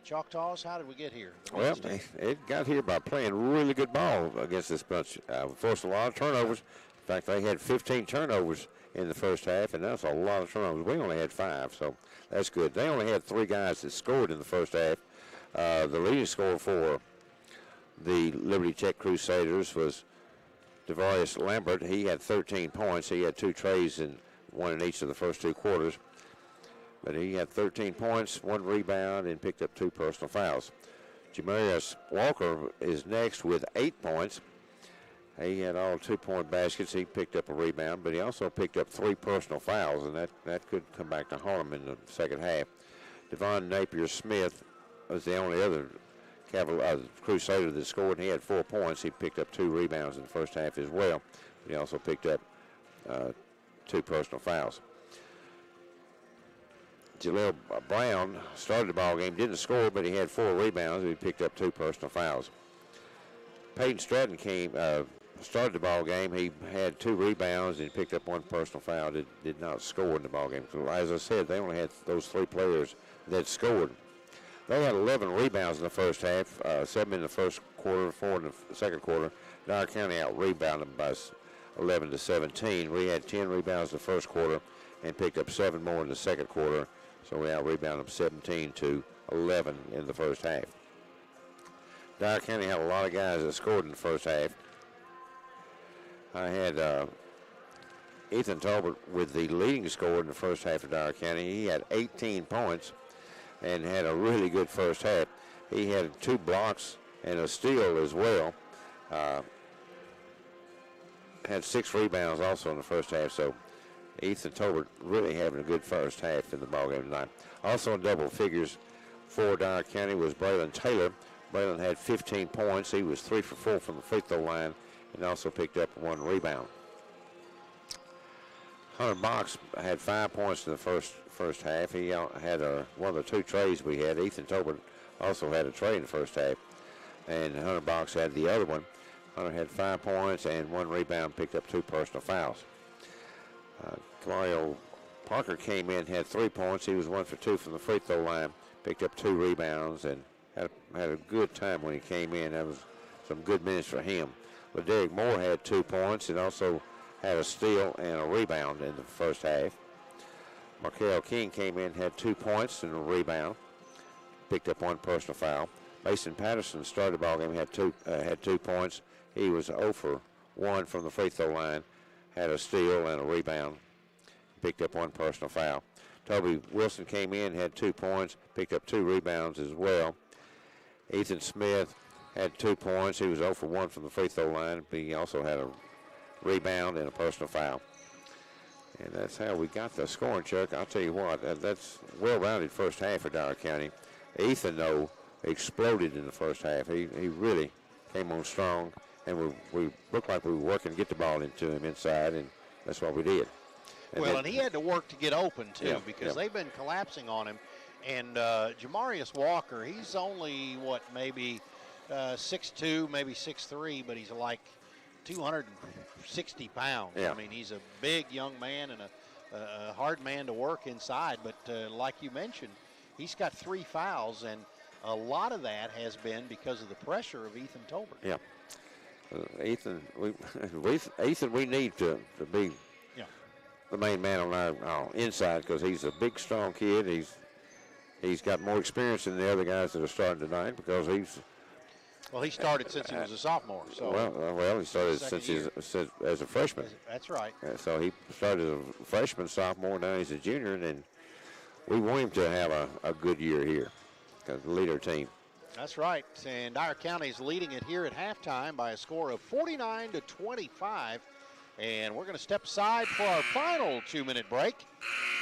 Choctaws, how did we get here? Well, it got here by playing really good ball against this bunch. Forced a lot of turnovers. In fact, they had 15 turnovers in the first half, and that's a lot of turnovers. We only had 5, so that's good. They only had 3 guys that scored in the first half. The leading scorer for the Liberty Tech Crusaders was Devarius Lambert. He had 13 points. He had 2 trays and 1 in each of the first 2 quarters. But he had 13 points, 1 rebound, and picked up 2 personal fouls. Jamarius Walker is next with 8 points. He had all 2-point baskets. He picked up a rebound, but he also picked up 3 personal fouls, and that could come back to haunt him in the second half. Devon Napier-Smith was the only other Crusader that scored, and he had 4 points. He picked up 2 rebounds in the first half as well. But he also picked up 2 personal fouls. Jaleel Brown started the ball game, didn't score, but he had 4 rebounds. He picked up 2 personal fouls. Peyton Stratton started the ball game. He had 2 rebounds and picked up 1 personal foul. Did not score in the ball game. So as I said, they only had those 3 players that scored. They had 11 rebounds in the first half, 7 in the first quarter, 4 in the second quarter. Dyer County out-rebounded them by 11-17. We had 10 rebounds in the first quarter and picked up 7 more in the second quarter. So we out-rebounded them 17-11 in the first half. Dyer County had a lot of guys that scored in the first half. I had Ethan Talbot with the leading scorer in the first half of Dyer County. He had 18 points and had a really good first half. He had 2 blocks and a steal as well. Had 6 rebounds also in the first half. So Ethan Tolbert really having a good first half in the ballgame tonight. Also in double figures for Dyer County was Braylon Taylor. Braylon had 15 points. He was 3 for 4 from the free throw line and also picked up 1 rebound. Hunter Box had 5 points in the first half. He had one of the 2 trays we had. Ethan Tolbert also had a tray in the first half, and Hunter Box had the other one. Hunter had 5 points and 1 rebound, picked up 2 personal fouls. Mario Parker came in, had 3 points. He was 1 for 2 from the free throw line, picked up 2 rebounds, and had a good time when he came in. That was some good minutes for him. LaDerrick Moore had 2 points and also had a steal and a rebound in the first half. Markel King came in, had 2 points and a rebound, picked up 1 personal foul. Mason Patterson started the ballgame, had 2 points. He was 0 for 1 from the free throw line, had a steal and a rebound, picked up 1 personal foul. Toby Wilson came in, had 2 points, picked up 2 rebounds as well. Ethan Smith had 2 points. He was 0 for 1 from the free throw line, but he also had a rebound and a personal foul. And that's how we got the scoring, Chuck. I'll tell you what, that's well-rounded first half for Dyer County. Ethan, though, exploded in the first half. He really came on strong, and we looked like we were working to get the ball into him inside, and that's what we did. And he had to work to get open, too, because they've been collapsing on him. And Jamarius Walker, he's only, maybe 6'2", maybe 6'3", but he's like 260 pounds. Yeah. I mean, he's a big young man and a hard man to work inside. But like you mentioned, he's got 3 fouls, and a lot of that has been because of the pressure of Ethan Tolbert. Yeah. Ethan, we need to be the main man on our inside because he's a big, strong kid. He's got more experience than the other guys that are starting tonight because Well, he started since he was a sophomore. So well, he started since as a freshman. That's right. So he started as a freshman, sophomore, now he's a junior, and we want him to have a good year here because lead our team. That's right. And Dyer County is leading it here at halftime by a score of 49-25. And we're going to step aside for our final 2-minute break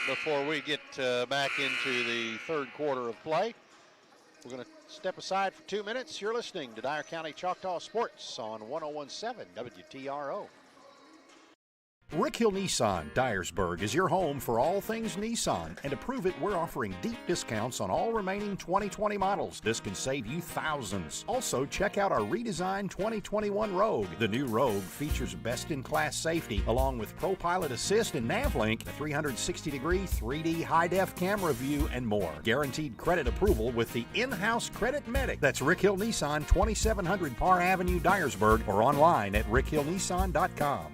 before we get back into the third quarter of play. We're going to step aside for 2 minutes. You're listening to Dyer County Choctaw Sports on 101.7 WTRO. Rick Hill Nissan, Dyersburg is your home for all things Nissan, and to prove it, we're offering deep discounts on all remaining 2020 models. This can save you thousands. Also, check out our redesigned 2021 Rogue. The new Rogue features best-in-class safety, along with ProPilot Assist and NavLink, a 360-degree 3D high-def camera view, and more. Guaranteed credit approval with the in-house Credit Medic. That's Rick Hill Nissan, 2700 Parr Avenue, Dyersburg, or online at rickhillnissan.com.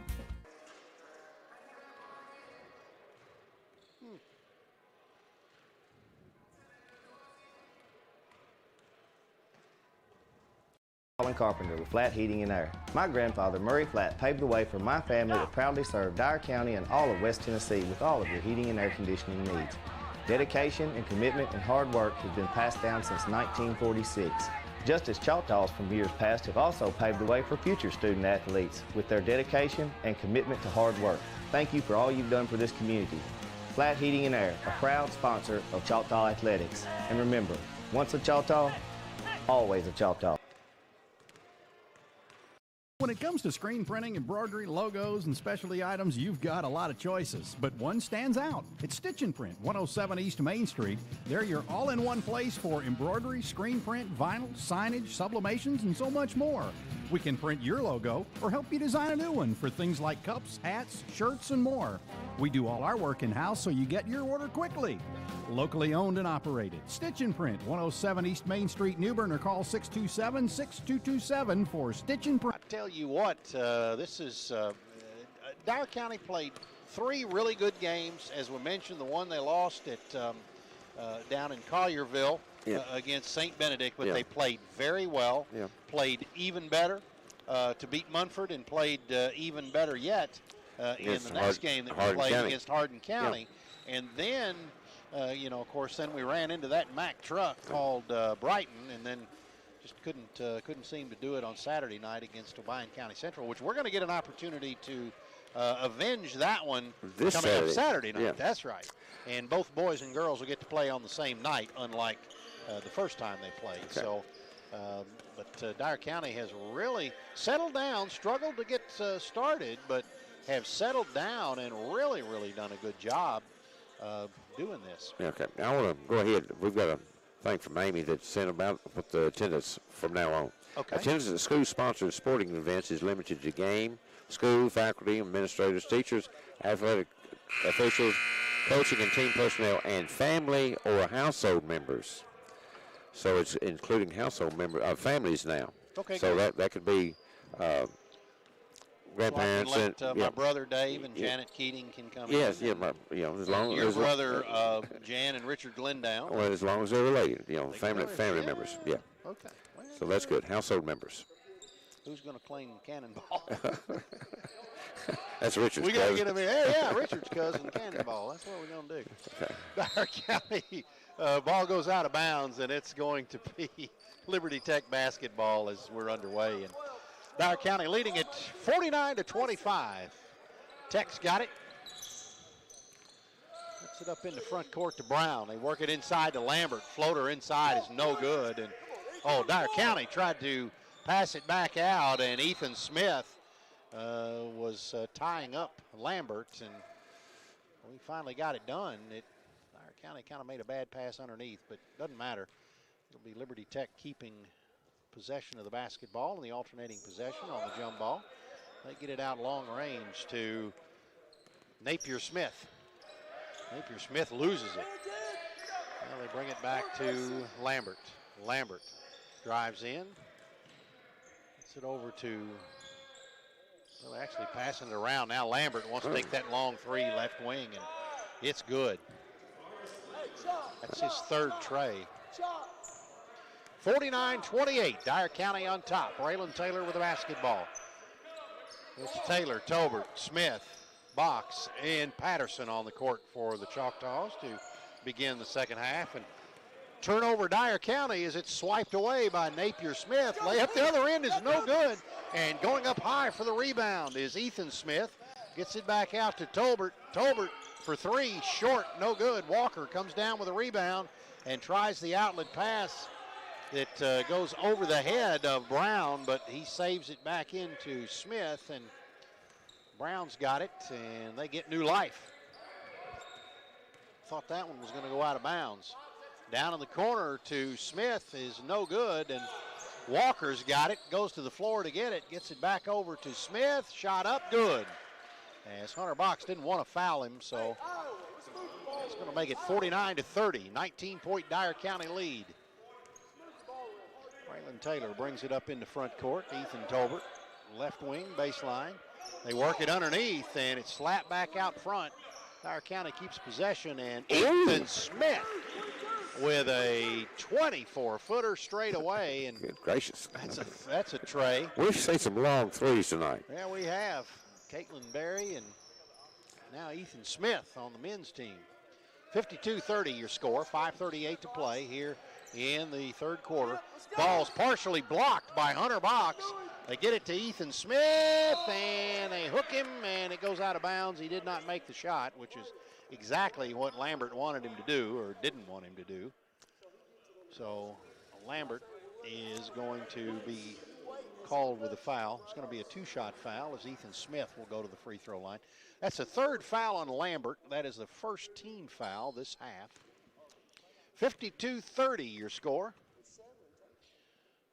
Carpenter with Flat Heating and Air. My grandfather, Murray Flat, paved the way for my family to proudly serve Dyer County and all of West Tennessee with all of your heating and air conditioning needs. Dedication and commitment and hard work has been passed down since 1946. Just as Choctaws from years past have also paved the way for future student athletes with their dedication and commitment to hard work. Thank you for all you've done for this community. Flat Heating and Air, a proud sponsor of Choctaw Athletics. And remember, once a Choctaw, always a Choctaw. When it comes to screen printing, embroidery, logos, and specialty items, you've got a lot of choices, but one stands out. It's Stitch & Print, 107 East Main Street. They're your all-in-one place for embroidery, screen print, vinyl, signage, sublimations, and so much more. We can print your logo or help you design a new one for things like cups, hats, shirts, and more. We do all our work in-house so you get your order quickly. Locally owned and operated. Stitch & Print, 107 East Main Street, New Bern, or call 627-6227 for Stitch & Print. I tell you what, this is Dyer County played 3 really good games. As we mentioned, the one they lost at down in Collierville against St. Benedict, but they played very well, played even better to beat Munford, and played even better yet in the next game that we played against Hardin County. And then, you know, of course, then we ran into that Mack truck called Brighton, and then just couldn't seem to do it on Saturday night against Obion County Central, which we're going to get an opportunity to avenge that one coming up Saturday night. That's right. And both boys and girls will get to play on the same night, unlike the first time they played. So, but Dyer County has really settled down, struggled to get started, but have settled down and really, really done a good job doing this. Okay, I want to go ahead. We've got a thing from Amy that sent about with the attendance from now on. Okay. Attendance at school-sponsored sporting events is limited to game, school, faculty, administrators, teachers, athletic officials, coaching and team personnel, and family or household members. So it's including household members, families now. Okay. So that could be grandparents. So I can let my brother Dave and Janet Keating can come in. Yes, as long as your brother Jan and Richard Glendown. Well, as long as they're related, family members. Yeah. Okay. Well, so that's good. Household members. Who's going to claim Cannonball? That's Richard's cousin. We got to get him in. Hey, yeah, Richard's cousin, Cannonball. That's what we're going to do. Okay. Dyer County ball goes out of bounds, and it's going to be Liberty Tech basketball as we're underway. And Dyer County leading it 49-25. Tech's got it. Puts it up in the front court to Brown. They work it inside to Lambert. Floater inside is no good. And Dyer County tried to pass it back out, and Ethan Smith was tying up Lambert, and we finally got it done. Dyer County kind of made a bad pass underneath, but doesn't matter. It'll be Liberty Tech keeping possession of the basketball and the alternating possession on the jump ball. They get it out long range to Napier Smith. Napier Smith loses it. Well, they bring it back to Lambert. Lambert drives in. Gets it over to, well, actually passing it around. Now Lambert wants to take that long three left wing, and it's good. That's his third tray. 49-28, Dyer County on top. Braylon Taylor with the basketball. It's Taylor, Tolbert, Smith, Box, and Patterson on the court for the Choctaws to begin the second half. And turnover Dyer County as it's swiped away by Napier Smith. Layup the other end is no good. And going up high for the rebound is Ethan Smith. Gets it back out to Tolbert. Tolbert for three, short, no good. Walker comes down with a rebound and tries the outlet pass. It goes over the head of Brown, but he saves it back into Smith, and Brown's got it, and they get new life. Thought that one was going to go out of bounds. Down in the corner to Smith is no good, and Walker's got it, goes to the floor to get it, gets it back over to Smith, shot up, good. As Hunter Box didn't want to foul him, so it's going to make it 49-30, 19-point Dyer County lead. Braylon Taylor brings it up into front court. Ethan Tolbert, left wing, baseline. They work it underneath, and it's slapped back out front. Dyer County keeps possession, and Ethan Smith with a 24-footer straight away. And good gracious. That's a tray. We've seen some long threes tonight. Yeah, we have. Caitlin Berry and now Ethan Smith on the men's team. 52-30 your score, 5:38 to play here in the third quarter. Ball's partially blocked by Hunter Box. They get it to Ethan Smith, and they hook him, and it goes out of bounds. He did not make the shot, which is exactly what Lambert wanted him to do, or didn't want him to do. So Lambert is going to be called with a foul. It's going to be a two-shot foul as Ethan Smith will go to the free throw line. That's the third foul on Lambert. That is the first team foul this half. 52-30 your score.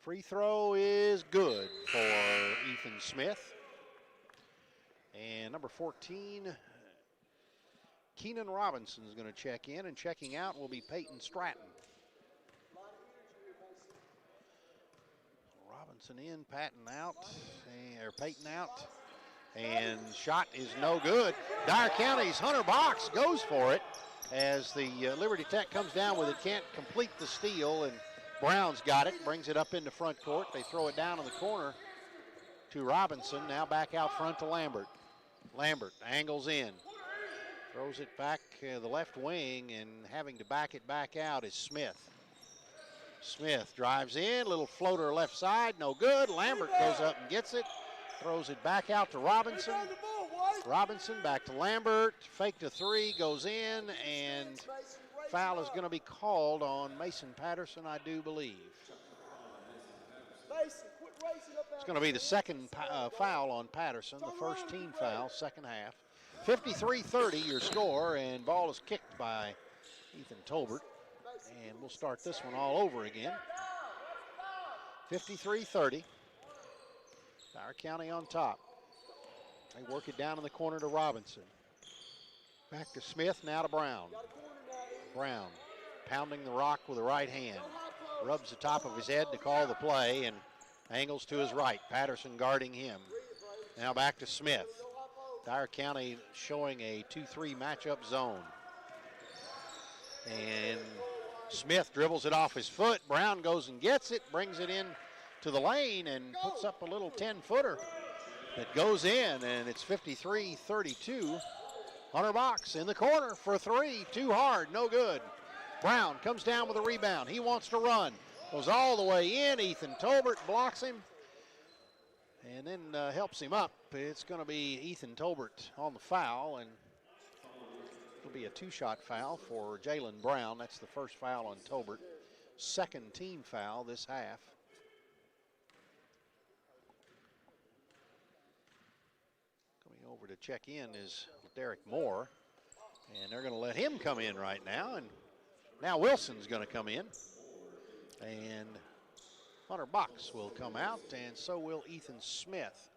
Free throw is good for Ethan Smith. And number 14, Keenan Robinson is going to check in, and checking out will be Peyton Stratton. Robinson in, Peyton out, and shot is no good. Dyer County's Hunter Box goes for it as the Liberty Tech comes down with it, can't complete the steal, and Brown's got it, brings it up into front court. They throw it down in the corner to Robinson, now back out front to Lambert. Lambert angles in, throws it back the left wing, and having to back it back out is Smith. Smith drives in, little floater left side, no good. Lambert goes up and gets it, throws it back out to Robinson. Robinson back to Lambert, fake to three, goes in, and foul is going to be called on Mason Patterson, I do believe. It's going to be the second foul on Patterson, the first team foul, second half. 53-30 your score, and ball is kicked by Ethan Tolbert. And we'll start this one all over again. 53-30. Dyer County on top. They work it down in the corner to Robinson. Back to Smith, now to Brown. Brown pounding the rock with the right hand. Rubs the top of his head to call the play and angles to his right. Patterson guarding him. Now back to Smith. Dyer County showing a 2-3 matchup zone. And Smith dribbles it off his foot. Brown goes and gets it, brings it in to the lane, and puts up a little 10-footer that goes in, and it's 53-32. Hunter Box in the corner for three, too hard, no good. Brown comes down with a rebound. He wants to run, goes all the way in. Ethan Tolbert blocks him and then helps him up. It's going to be Ethan Tolbert on the foul, and it'll be a two-shot foul for Jalen Brown. That's the first foul on Tolbert. Second team foul this half. Coming over to check in is Derek Moore, and they're going to let him come in right now, and now Wilson's going to come in, and Hunter Box will come out, and so will Ethan Smith.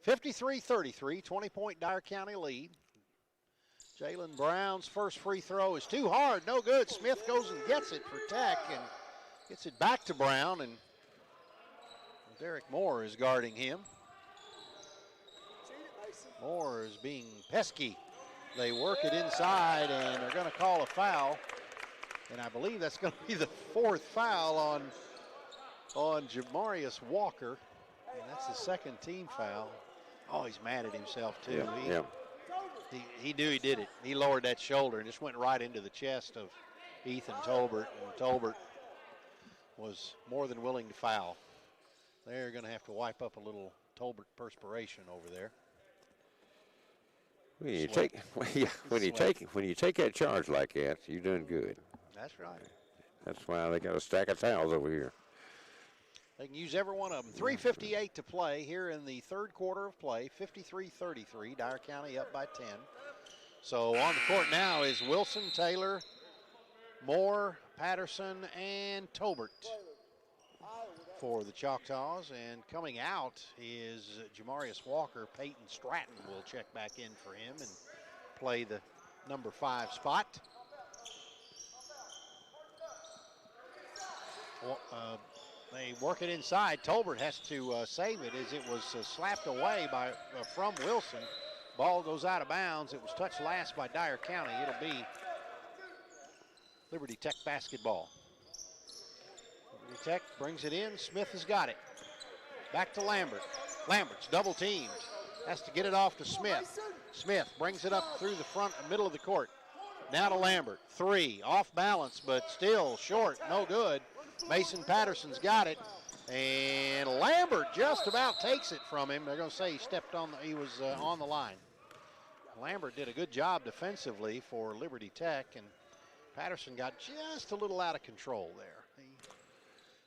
53-33, 20-point Dyer County lead. Jalen Brown's first free throw is too hard, no good. Smith goes and gets it for Tech and gets it back to Brown, and Derek Moore is guarding him. Moore is being pesky. They work it inside, and they're going to call a foul. And I believe that's going to be the fourth foul on Jamarius Walker. And that's the second team foul. Oh, he's mad at himself, too. He knew he did it. He lowered that shoulder and just went right into the chest of Ethan Tolbert. And Tolbert was more than willing to foul. They're going to have to wipe up a little Tolbert perspiration over there. When you take that charge like that, you're doing good. That's right. That's why they got a stack of towels over here. They can use every one of them. 3:58 to play here in the third quarter of play. 53-33. Dyer County up by 10. So on the court now is Wilson, Taylor, Moore, Patterson, and Tolbert for the Choctaws. And coming out is Jamarius Walker. Peyton Stratton will check back in for him and play the number 5 spot. They work it inside. Tolbert has to save it as it was slapped away from Wilson. Ball goes out of bounds. It was touched last by Dyer County. It'll be Liberty Tech basketball. Liberty Tech brings it in. Smith has got it. Back to Lambert. Lambert's double teamed. Has to get it off to Smith. Smith brings it up through the front, middle of the court. Now to Lambert. 3, off balance, but still short, no good. Mason Patterson's got it, and Lambert just about takes it from him. They're going to say he was on the line. Lambert did a good job defensively for Liberty Tech, and Patterson got just a little out of control there.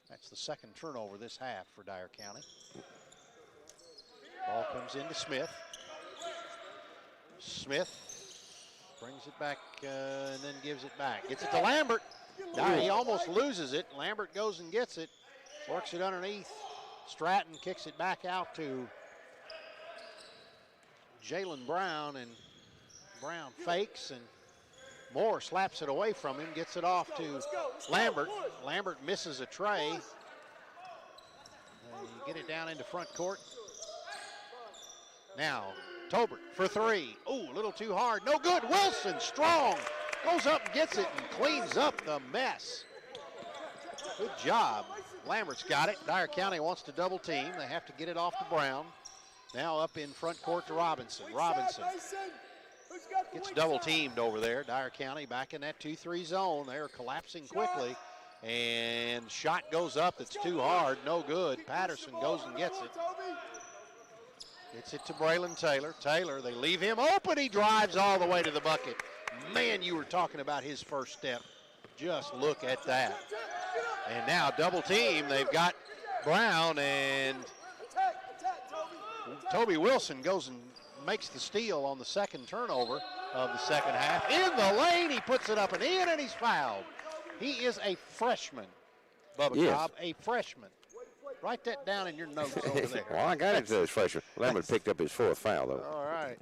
That's the second turnover this half for Dyer County. Ball comes into Smith. Smith brings it back and then gives it back. Gets it to Lambert. He almost loses it. Lambert goes and gets it. Works it underneath. Stratton kicks it back out to Jalen Brown, and Brown fakes, and Moore slaps it away from him, gets it off to Lambert. Lambert misses a tray. Get it down into front court. Now, Tolbert for 3. Ooh, a little too hard. No good. Wilson, strong. Goes up and gets it and cleans up the mess. Good job. Lambert's got it. Dyer County wants to double team. They have to get it off to Brown. Now up in front court to Robinson. Robinson gets double teamed over there. Dyer County back in that 2-3 zone. They're collapsing quickly. And shot goes up. It's too hard. No good. Patterson goes and gets it. Gets it to Braylon Taylor. Taylor, they leave him open. He drives all the way to the bucket. Man, you were talking about his first step. Just look at that. And now double team. They've got Brown, and Toby Wilson goes and makes the steal on the second turnover of the second half. In the lane, he puts it up and in, and he's fouled. He is a freshman, Bubba Cobb, a freshman. Write that down in your notes over there. Well, I got it to his freshman. Lambert picked up his 4th foul, though. All right.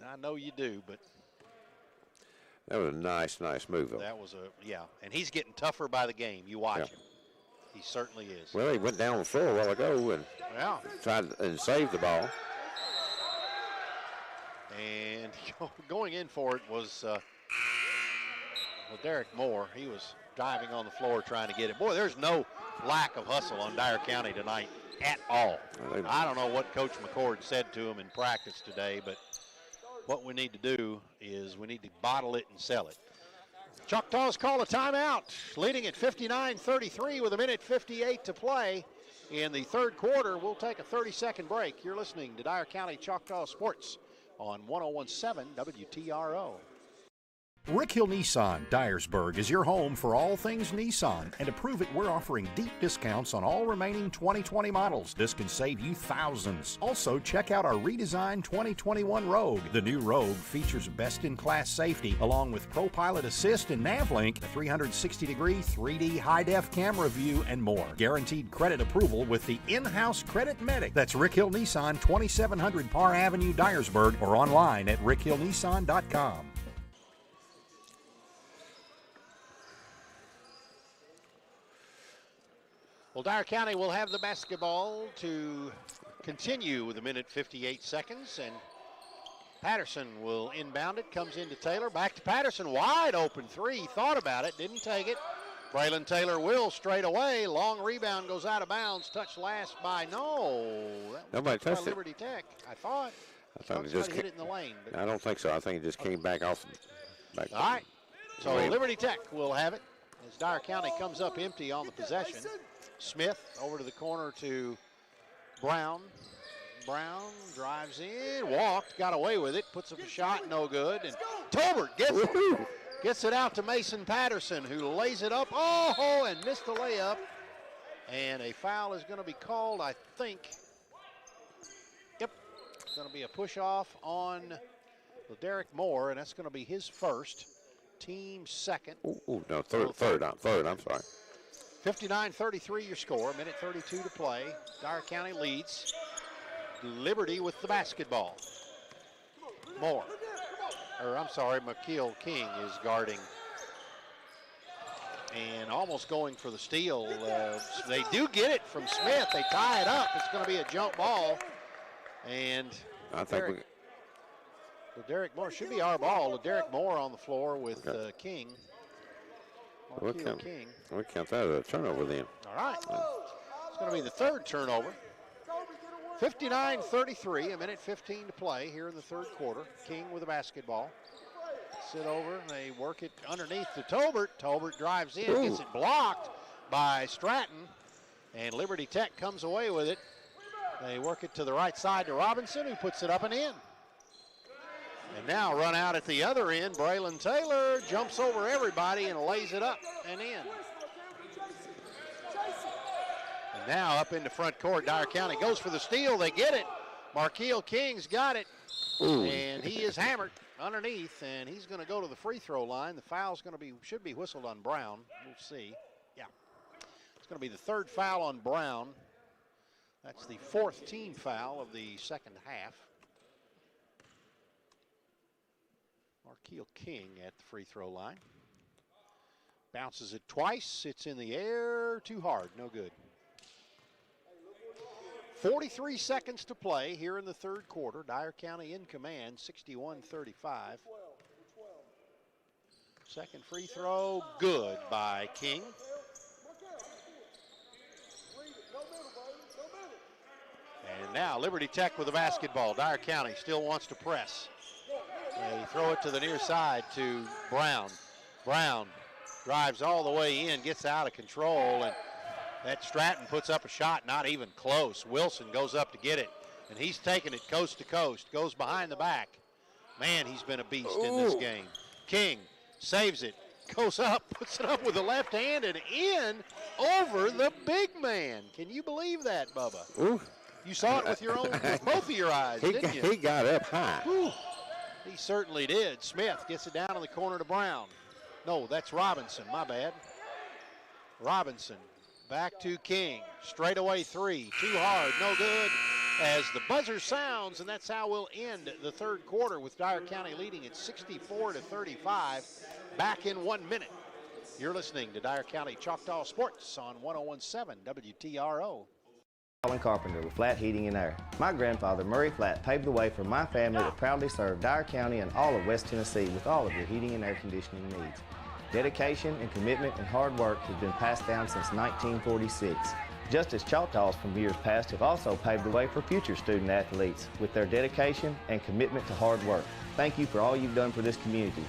I know you do, but that was a nice move, though. That was and he's getting tougher by the game. You watch him. He certainly is. Well, he went down the floor a while ago and tried and saved the ball. And going in for it was Derek Moore. He was diving on the floor trying to get it. Boy, there's no lack of hustle on Dyer County tonight at all. I don't know what Coach McCord said to him in practice today, but what we need to do is we need to bottle it and sell it. Choctaws call a timeout, leading at 59-33 with 1:58 to play in the third quarter. We'll take a 30-second break. You're listening to Dyer County Choctaw Sports on 101.7 WTRO. Rick Hill Nissan, Dyersburg, is your home for all things Nissan, and to prove it, we're offering deep discounts on all remaining 2020 models. This can save you thousands. Also, check out our redesigned 2021 Rogue. The new Rogue features best-in-class safety, along with ProPilot Assist and NavLink, a 360-degree 3D high-def camera view, and more. Guaranteed credit approval with the in-house Credit Medic. That's Rick Hill Nissan, 2700 Parr Avenue, Dyersburg, or online at rickhillnissan.com. Well, Dyer County will have the basketball to continue with 1:58 and Patterson will inbound it, comes into Taylor, back to Patterson, wide open 3, thought about it, didn't take it. Braylon Taylor will straight away, long rebound goes out of bounds, touched last by, Nobody touched it. Liberty Tech, I thought it just hit it in the lane. I don't think so. I think it just came back off. All right, so Liberty Tech will have it as Dyer County comes up empty on the possession. Smith over to the corner to Brown. Brown drives in, walked, got away with it, puts up a shot, no good. And Tolbert gets it out to Mason Patterson, who lays it up, and missed the layup. And a foul is going to be called, I think. Yep, it's going to be a push-off on Derek Moore, and that's going to be his first, team second. Ooh, no, third, I'm sorry. 59-33 your score, minute 32 to play. Dyer County leads. Liberty with the basketball. Moore, McKeel King is guarding and almost going for the steal. They do get it from Smith. They tie it up. It's going to be a jump ball. And I think Derek Moore should be our ball. Derek Moore on the floor with King. We'll count that as a turnover then. All right. It's going to be the third turnover. 59-33, a minute 15 to play here in the third quarter. King with the basketball. Sit over, and they work it underneath to Tolbert. Tolbert drives in, gets it blocked by Stratton, and Liberty Tech comes away with it. They work it to the right side to Robinson, who puts it up and in. And now run out at the other end. Braylon Taylor jumps over everybody and lays it up and in. And now up into front court, Dyer County goes for the steal. They get it. McKeel King's got it. And he is hammered underneath, and he's going to go to the free throw line. The foul's going to should be whistled on Brown. We'll see. Yeah. It's going to be the third foul on Brown. That's the fourth team foul of the second half. McKeel King at the free throw line. Bounces it twice. It's in the air. Too hard. No good. 43 seconds to play here in the third quarter. Dyer County in command, 61-35. Second free throw, good by King. And now Liberty Tech with the basketball. Dyer County still wants to press. They throw it to the near side to Brown. Brown drives all the way in, gets out of control, and that Stratton puts up a shot, not even close. Wilson goes up to get it, and he's taking it coast to coast, goes behind the back. Man, he's been a beast in this game. King saves it, goes up, puts it up with the left hand and in over the big man. Can you believe that, Bubba? Ooh. You saw it with both of your eyes, didn't you? He got up high. Ooh. He certainly did. Smith gets it down in the corner to Brown. No, that's Robinson, my bad. Robinson. Back to King, straightaway three, too hard, no good, as the buzzer sounds, and that's how we'll end the third quarter with Dyer County leading at 64-35, back in 1 minute. You're listening to Dyer County Choctaw Sports on 101.7 WTRO. Colin Carpenter with Flat Heating and Air. My grandfather, Murray Flat, paved the way for my family to proudly serve Dyer County and all of West Tennessee with all of your heating and air conditioning needs. Dedication and commitment and hard work has been passed down since 1946. Just as Choctaws from years past have also paved the way for future student athletes with their dedication and commitment to hard work. Thank you for all you've done for this community.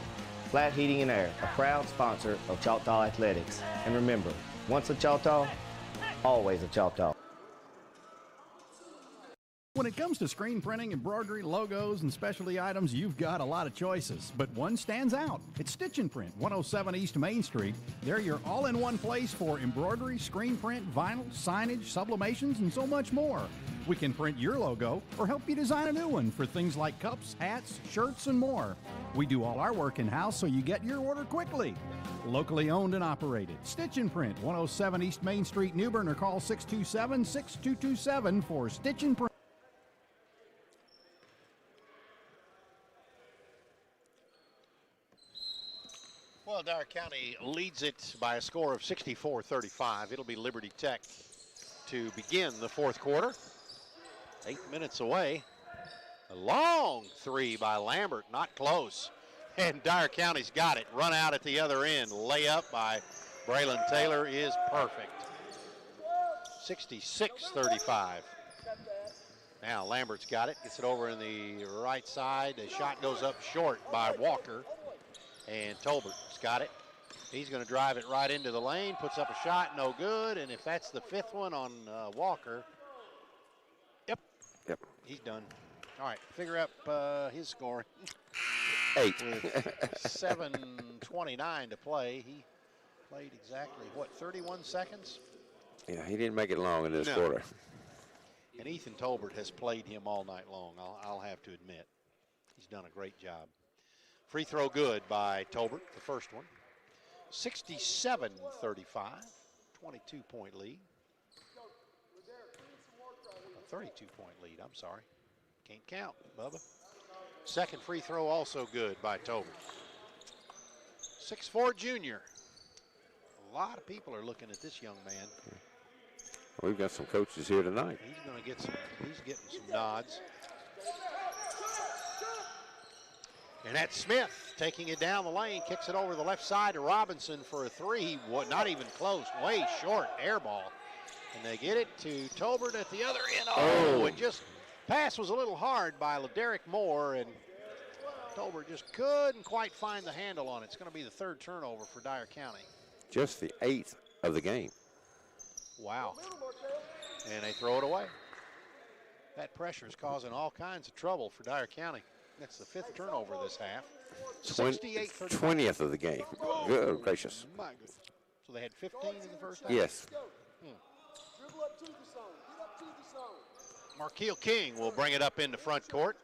Flat Heating and Air, a proud sponsor of Choctaw Athletics. And remember, once a Choctaw, always a Choctaw. When it comes to screen printing, embroidery, logos, and specialty items, you've got a lot of choices, but one stands out. It's Stitch and Print, 107 East Main Street. They're your all-in-one place for embroidery, screen print, vinyl, signage, sublimations, and so much more. We can print your logo or help you design a new one for things like cups, hats, shirts, and more. We do all our work in-house so you get your order quickly. Locally owned and operated. Stitch and Print, 107 East Main Street, New Bern, or call 627-6227 for Stitch and Print. Well, Dyer County leads it by a score of 64-35. It'll be Liberty Tech to begin the fourth quarter. 8 minutes away. A long three by Lambert, not close. And Dyer County's got it. Run out at the other end. Layup by Braylon Taylor is perfect. 66-35. Now Lambert's got it. Gets it over in the right side. The shot goes up short by Walker. And Tolbert's got it. He's going to drive it right into the lane, puts up a shot, no good. And if that's the fifth one on Walker, yep, he's done. All right, figure up his score. 8. With 7:29 to play. He played exactly, 31 seconds? Yeah, he didn't make it long in this No. quarter. And Ethan Tolbert has played him all night long, I'll have to admit. He's done a great job. Free throw good by Tolbert, the first one. 67-35, 22-point lead. A 32-point lead, I'm sorry. Can't count, Bubba. Second free throw also good by Tolbert. 6'4" junior. A lot of people are looking at this young man. We've got some coaches here tonight. He's going to get some, he's getting some nods. And that's Smith taking it down the lane, kicks it over the left side to Robinson for a three. Not even close, way short, air ball. And they get it to Tolbert at the other end. Oh, it just, pass was a little hard by Derek Moore, and Tolbert just couldn't quite find the handle on it. It's going to be the third turnover for Dyer County. Just the 8th of the game. Wow. And they throw it away. That pressure is causing all kinds of trouble for Dyer County. That's the 5th turnover this half. 68-35. 20th of the game. Good gracious. My goodness. So they had 15 in the first half? Yes. Markeel King will bring it up into front court.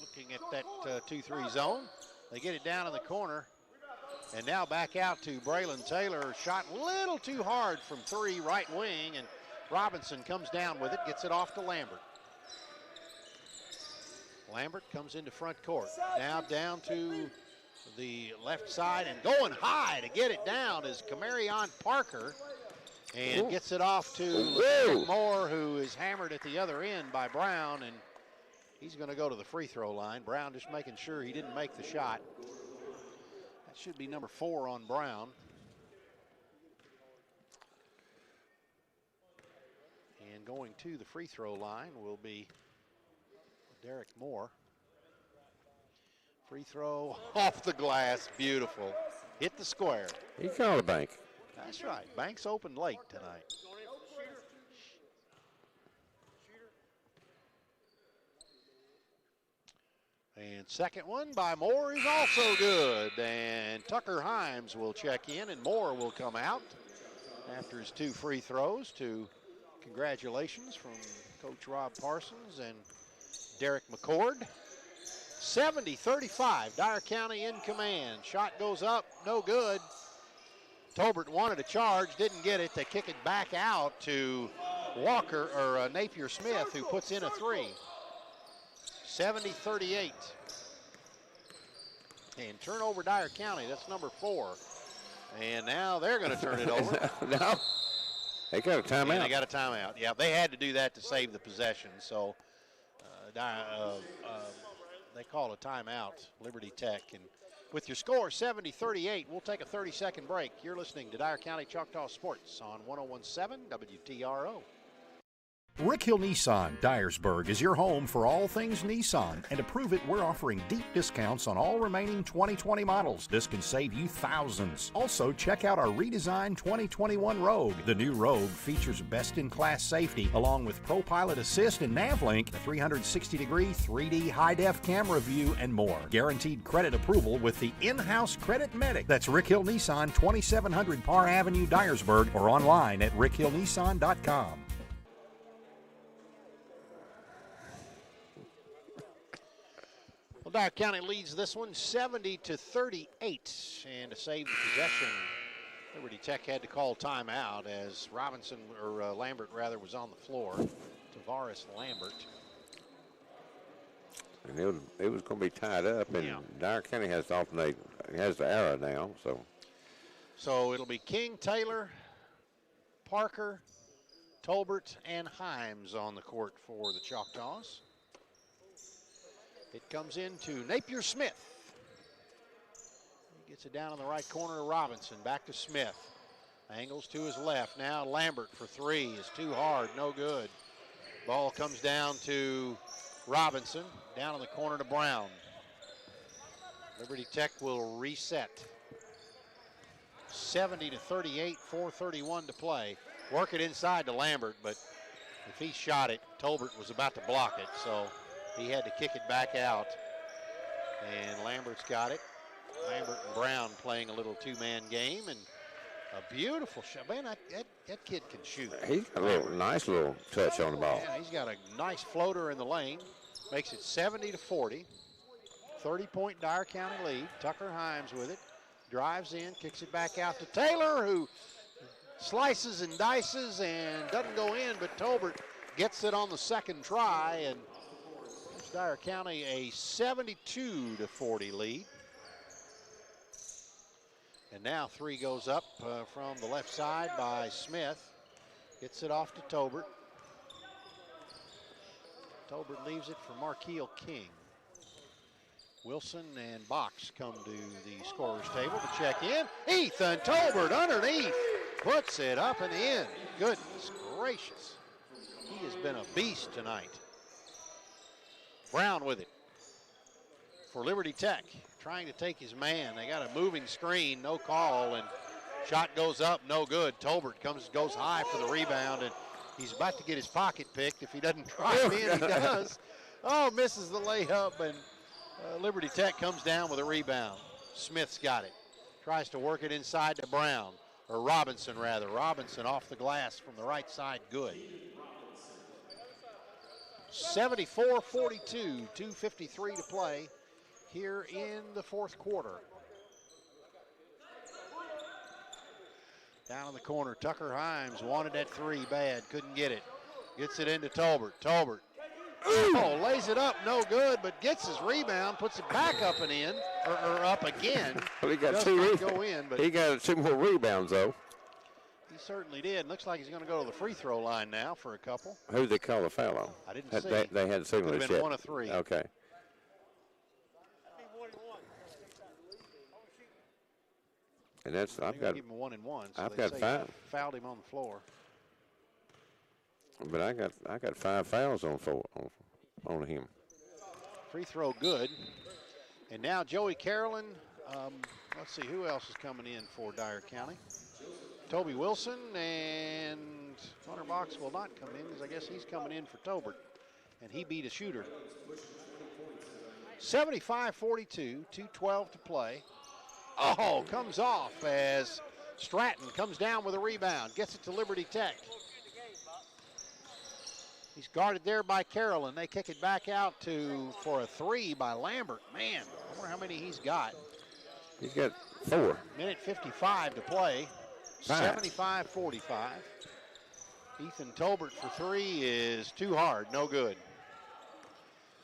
Looking at that 2-3 zone. They get it down in the corner. And now back out to Braylon Taylor. Shot a little too hard from 3, right wing, and Robinson comes down with it, gets it off to Lambert. Lambert comes into front court. Now down to the left side, and going high to get it down is Camarion Parker, and gets it off to Moore, who is hammered at the other end by Brown, and he's going to go to the free throw line. Brown just making sure he didn't make the shot. That should be number 4 on Brown. And going to the free throw line will be Derek Moore. Free throw off the glass, beautiful. Hit the square. He called a bank. That's right, Banks opened late tonight. And second one by Moore is also good. And Tucker Himes will check in, and Moore will come out after his 2 free throws. To congratulations from Coach Rob Parsons and Derek McCord. 70-35, Dyer County in command. Shot goes up, no good. Tolbert wanted a charge, didn't get it. They kick it back out to Walker, or Napier Smith, who puts in a 3. 70-38. And turnover Dyer County, that's number 4. And now they're going to turn it over. No, they got a timeout. And they got a timeout. Yeah, they had to do that to save the possession. So they call a timeout, Liberty Tech. And with your score 70-38, we'll take a 30-second break. You're listening to Dyer County Choctaw Sports on 101.7 WTRO. Rick Hill Nissan, Dyersburg, is your home for all things Nissan. And to prove it, we're offering deep discounts on all remaining 2020 models. This can save you thousands. Also, check out our redesigned 2021 Rogue. The new Rogue features best-in-class safety, along with ProPilot Assist and NavLink, a 360-degree 3D high-def camera view, and more. Guaranteed credit approval with the in-house Credit Medic. That's Rick Hill Nissan, 2700 Parr Avenue, Dyersburg, or online at rickhillnissan.com. Well, Dyer County leads this one 70-38, and to save the possession, Liberty Tech had to call timeout as Lambert was on the floor. Tavares Lambert. And it was going to be tied up, and Dyer County has to alternate. It has the arrow now, so. So it'll be King, Taylor, Parker, Tolbert, and Himes on the court for the Choctaws. It comes into Napier Smith. He gets it down in the right corner to Robinson. Back to Smith. Angles to his left. Now Lambert for 3 is too hard, no good. Ball comes down to Robinson. Down in the corner to Brown. Liberty Tech will reset. 70-38, 4:31 to play. Work it inside to Lambert, but if he shot it, Tolbert was about to block it, so he had to kick it back out. And Lambert's got it. Lambert and Brown playing a little 2-man game, and A beautiful shot. Man, that kid can shoot. He's got a nice little touch on the ball. Yeah, he's got a nice floater in the lane. Makes it 70-40. 30-point Dyer County lead. Tucker Himes with it. Drives in, kicks it back out to Taylor, who slices and dices and doesn't go in, but Tolbert gets it on the second try, and gives Dyer County a 72-40 lead. And now 3 goes up from the left side by Smith. Gets it off to Tolbert. Tolbert leaves it for Markeel King. Wilson and Box come to the scorer's table to check in. Ethan Tolbert underneath. Puts it up and in. Goodness gracious. He has been a beast tonight. Brown with it for Liberty Tech. Trying to take his man. They got a moving screen, no call, and shot goes up, no good. Tolbert goes high for the rebound, and he's about to get his pocket picked. If he doesn't drive in, he does. Oh, misses the layup, and Liberty Tech comes down with a rebound. Smith's got it. Tries to work it inside to Brown, or Robinson rather. Robinson off the glass from the right side, good. 74-42, 2:53 to play here in the fourth quarter. Down in the corner, Tucker Himes wanted that 3 bad, couldn't get it. Gets it into Tolbert. Tolbert, oh, lays it up, no good, but gets his rebound, puts it back up and in, or up again. Well, he got Does 2 not go in, but he got 2 more rebounds, though. he certainly did. Looks like he's going to go to the free throw line now for a couple. Who did they call the foul on? I didn't see. They hadn't signaled Could it have been yet. 1 of 3. Okay. And that's I've got give him 1 and 1. So I've they got say 5. Fouled him on the floor. But I got 5 fouls on him. Free throw good. And now Joey Carolyn. Let's see who else is coming in for Dyer County. Toby Wilson and Hunter Box will not come in because I guess he's coming in for Tolbert. And he beat a shooter. 75-42, 2:12 to play. Oh, comes off as Stratton comes down with a rebound. Gets it to Liberty Tech. He's guarded there by Carolyn. They kick it back out for a 3 by Lambert. Man, I wonder how many he's got. He's got 4. Minute 55 to play. 75-45. Ethan Tolbert for 3 is too hard, no good.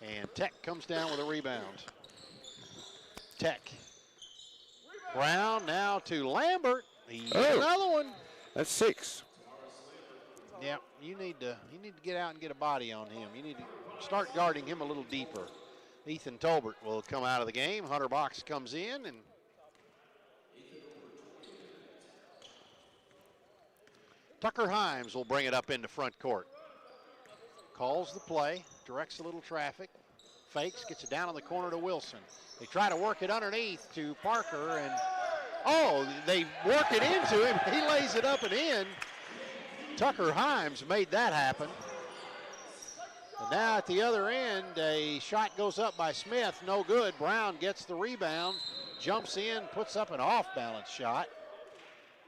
And Tech comes down with a rebound. Tech. Brown now to Lambert. Another one. That's 6. Yeah, you need to get out and get a body on him. You need to start guarding him a little deeper. Ethan Tolbert will come out of the game. Hunter Box comes in, and Tucker Himes will bring it up into front court. Calls the play, directs a little traffic, fakes, gets it down in the corner to Wilson. They try to work it underneath to Parker, and they work it into him. He lays it up and in. Tucker Himes made that happen. And now at the other end, a shot goes up by Smith, no good. Brown gets the rebound, jumps in, puts up an off-balance shot.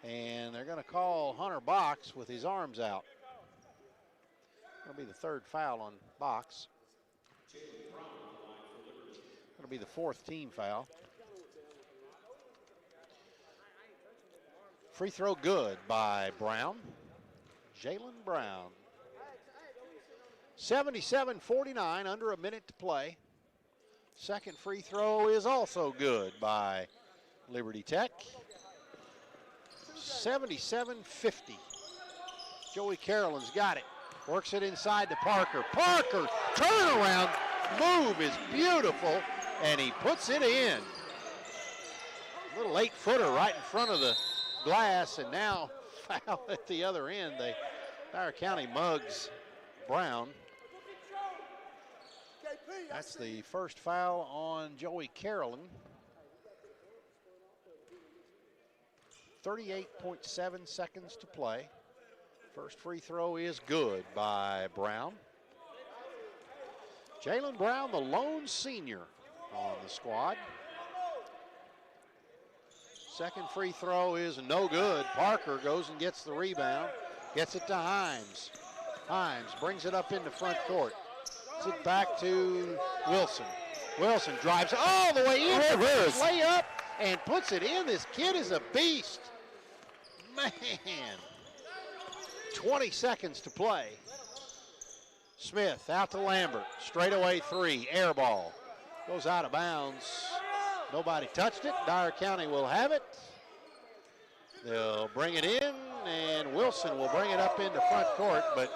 And they're going to call Hunter Box with his arms out. That'll be the 3rd foul on Box. That'll be the 4th team foul. Free throw good by Brown. Jalen Brown. 77-49, under a minute to play. Second free throw is also good by Liberty Tech. 77-50. Joey Carolyn's got it. Works it inside to Parker. Parker, turnaround move is beautiful, and he puts it in. Little 8-footer right in front of the glass, and now foul at the other end. Dyer County mugs Brown. That's the first foul on Joey Carolyn. 38.7 seconds to play. First free throw is good by Brown. Jalen Brown, the lone senior on the squad. Second free throw is no good. Parker goes and gets the rebound. Gets it to Himes. Himes brings it up into front court. Gets it back to Wilson. Wilson drives all the way in. Reverse. Layup and puts it in. This kid is a beast. Man. 20 seconds to play. Smith out to Lambert. Straightaway three. Air ball. Goes out of bounds. Nobody touched it. Dyer County will have it. They'll bring it in, and Wilson will bring it up into front court, but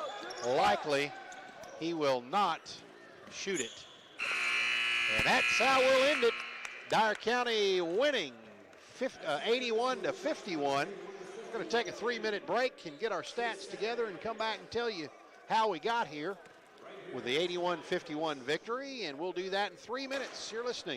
likely he will not shoot it. And that's how we'll end it. Dyer County winning 81 to 51. We're going to take a 3-minute break and get our stats together and come back and tell you how we got here with the 81-51 victory, and we'll do that in 3 minutes. You're listening